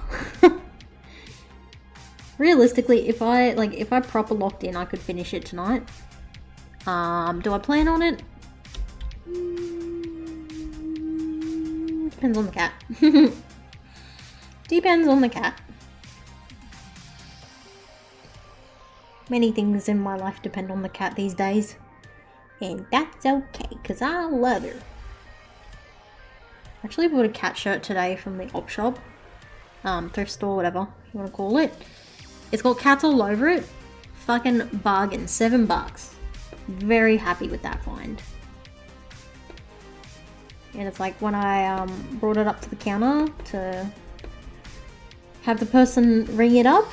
Realistically, if I proper locked in, I could finish it tonight. Do I plan on it? Depends on the cat. Depends on the cat. Many things in my life depend on the cat these days. And that's okay, because I love her. Actually bought a cat shirt today from the op shop. Thrift store, whatever you want to call it. It's got cats all over it. Fucking bargain, $7. Very happy with that find. And it's like when I brought it up to the counter to have the person ring it up,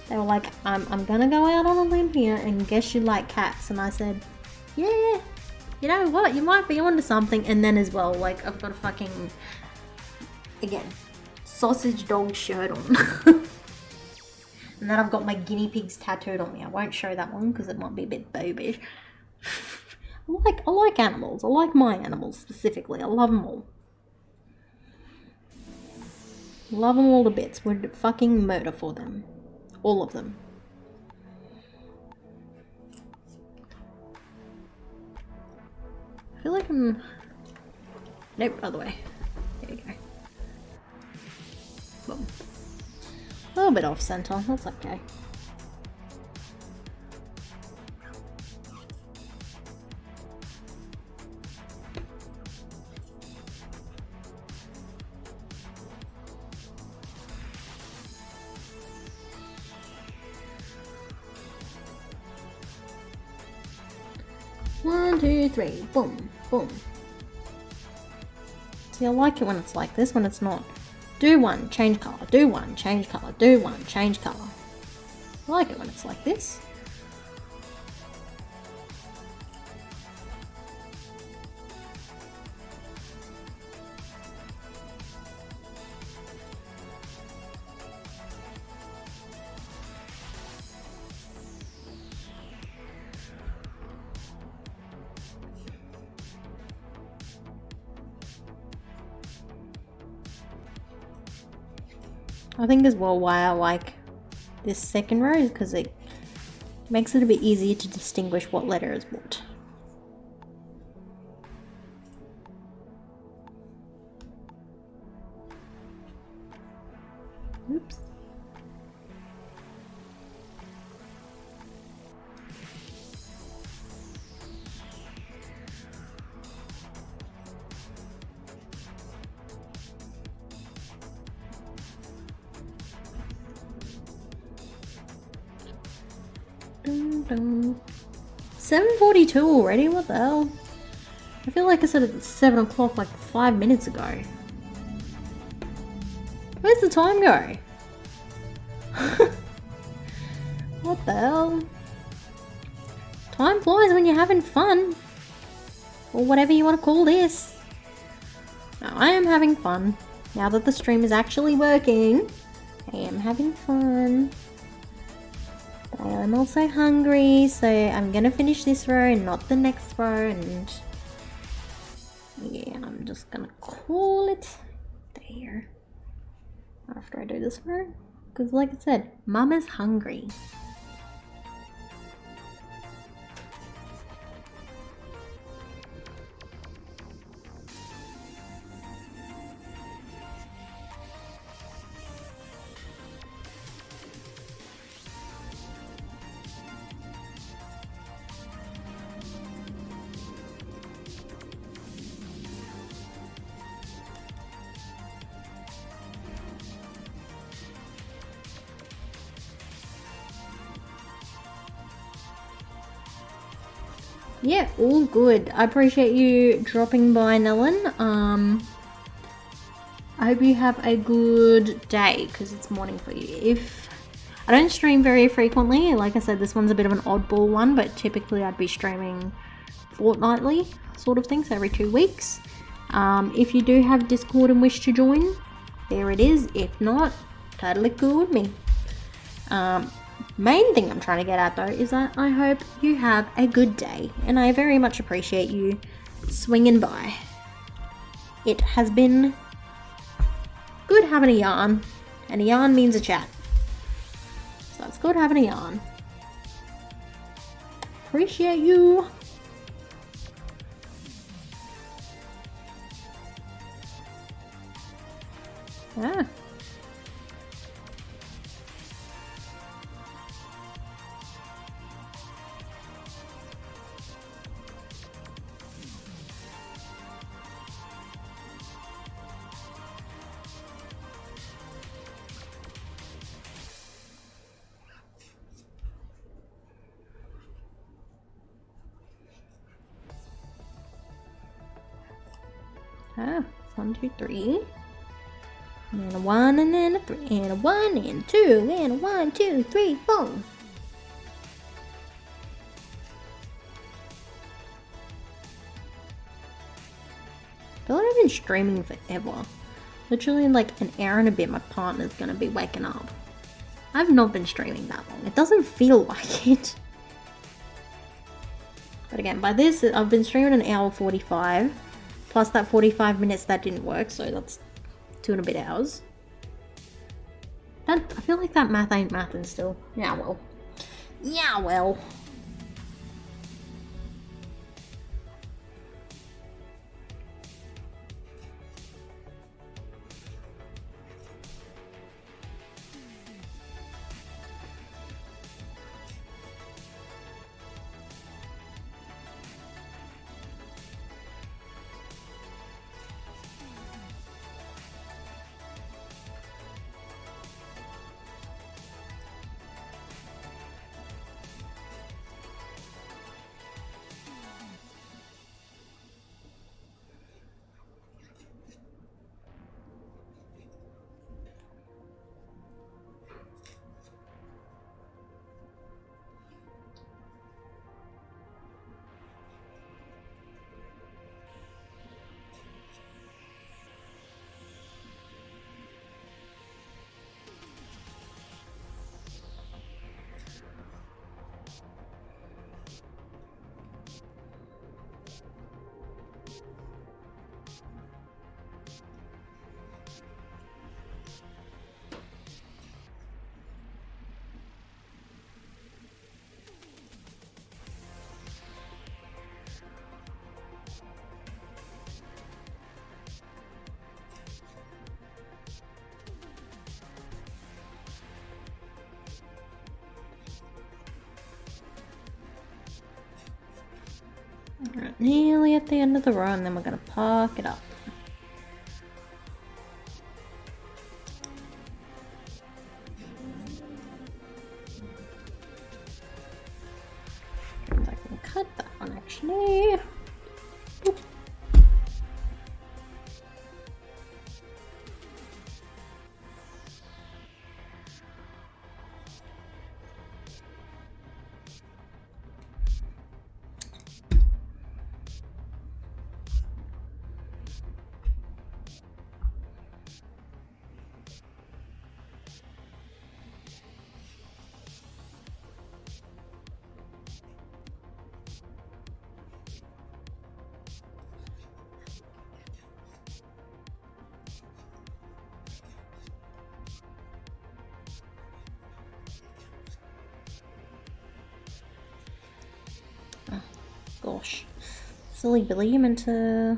they were like, I'm gonna go out on a limb here and guess you like cats. And I said, yeah, you know what, you might be onto something. And then as well, like, I've got a fucking, again, sausage dog shirt on. And then I've got my guinea pigs tattooed on me. I won't show that one because it might be a bit boobish. I like animals. I like my animals specifically. I love them all. Love them all to bits. Would fucking murder for them. All of them. I feel like I'm... Nope, other way. There you go. Boom. A little bit off center. That's okay. One, two, three. Boom, boom. See, I like it when it's like this, when it's not. Do one, change color. Do one, change color. Do one, change color. I like it when it's like this. I think as well why I like this second row is because it makes it a bit easier to distinguish what letter is what. Oops. Dun, dun. 7:42 already? What the hell? I feel like I said it's 7 o'clock like 5 minutes ago. Where's the time go? What the hell? Time flies when you're having fun. Or whatever you want to call this. Now, I am having fun. Now that the stream is actually working, I am having fun. But I am also hungry, so I'm gonna finish this row and not the next row, and yeah, I'm just gonna call it there after I do this row. Because like I said, Mama's hungry. Yeah, all good. I appreciate you dropping by, Nellen. I hope you have a good day, because it's morning for you. If I don't stream very frequently, like I said, this one's a bit of an oddball one, but typically I'd be streaming fortnightly sort of thing, so every 2 weeks. If you do have Discord and wish to join, there it is. If not, totally cool with me. Main thing I'm trying to get at though is that I hope you have a good day, and I very much appreciate you swinging by. It has been good having a yarn, and a yarn means a chat, so it's good having a yarn. Appreciate you. Ah. Okay, 1, 2, 3. And a 1 and then a 3 and a 1 and 2 and a 1, 2, 3, 4. I feel like I've been streaming forever. Literally in like an hour and a bit my partner's gonna be waking up. I've not been streaming that long. It doesn't feel like it. But again, by this, I've been streaming an hour 45. Plus that 45 minutes that didn't work, so that's 2 and a bit hours. I feel like that math ain't mathing still. Yeah, well. Yeah, well. Alright, nearly at the end of the row, and then we're going to park it up. And I can cut that one actually. Boop. Gosh, silly Billy, you meant to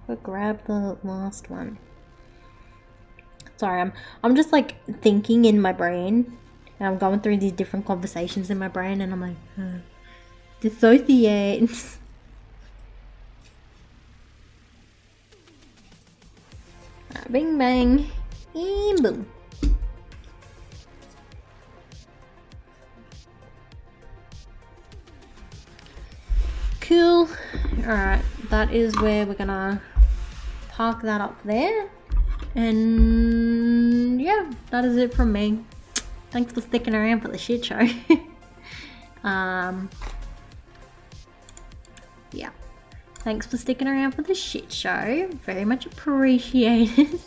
go grab the last one. Sorry, I'm just like thinking in my brain, and I'm going through these different conversations in my brain, and I'm like, dissociate. Bing bang, and boom. Cool. Alright, that is where we're gonna park that up there. And yeah, that is it from me. Thanks for sticking around for the shit show. Yeah. Thanks for sticking around for the shit show. Very much appreciated.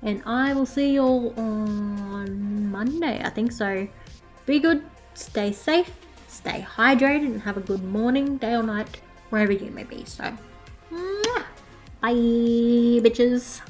And I will see you all on Monday, I think so. Be good, stay safe, stay hydrated, and have a good morning, day or night, wherever you may be. So, bye, bitches.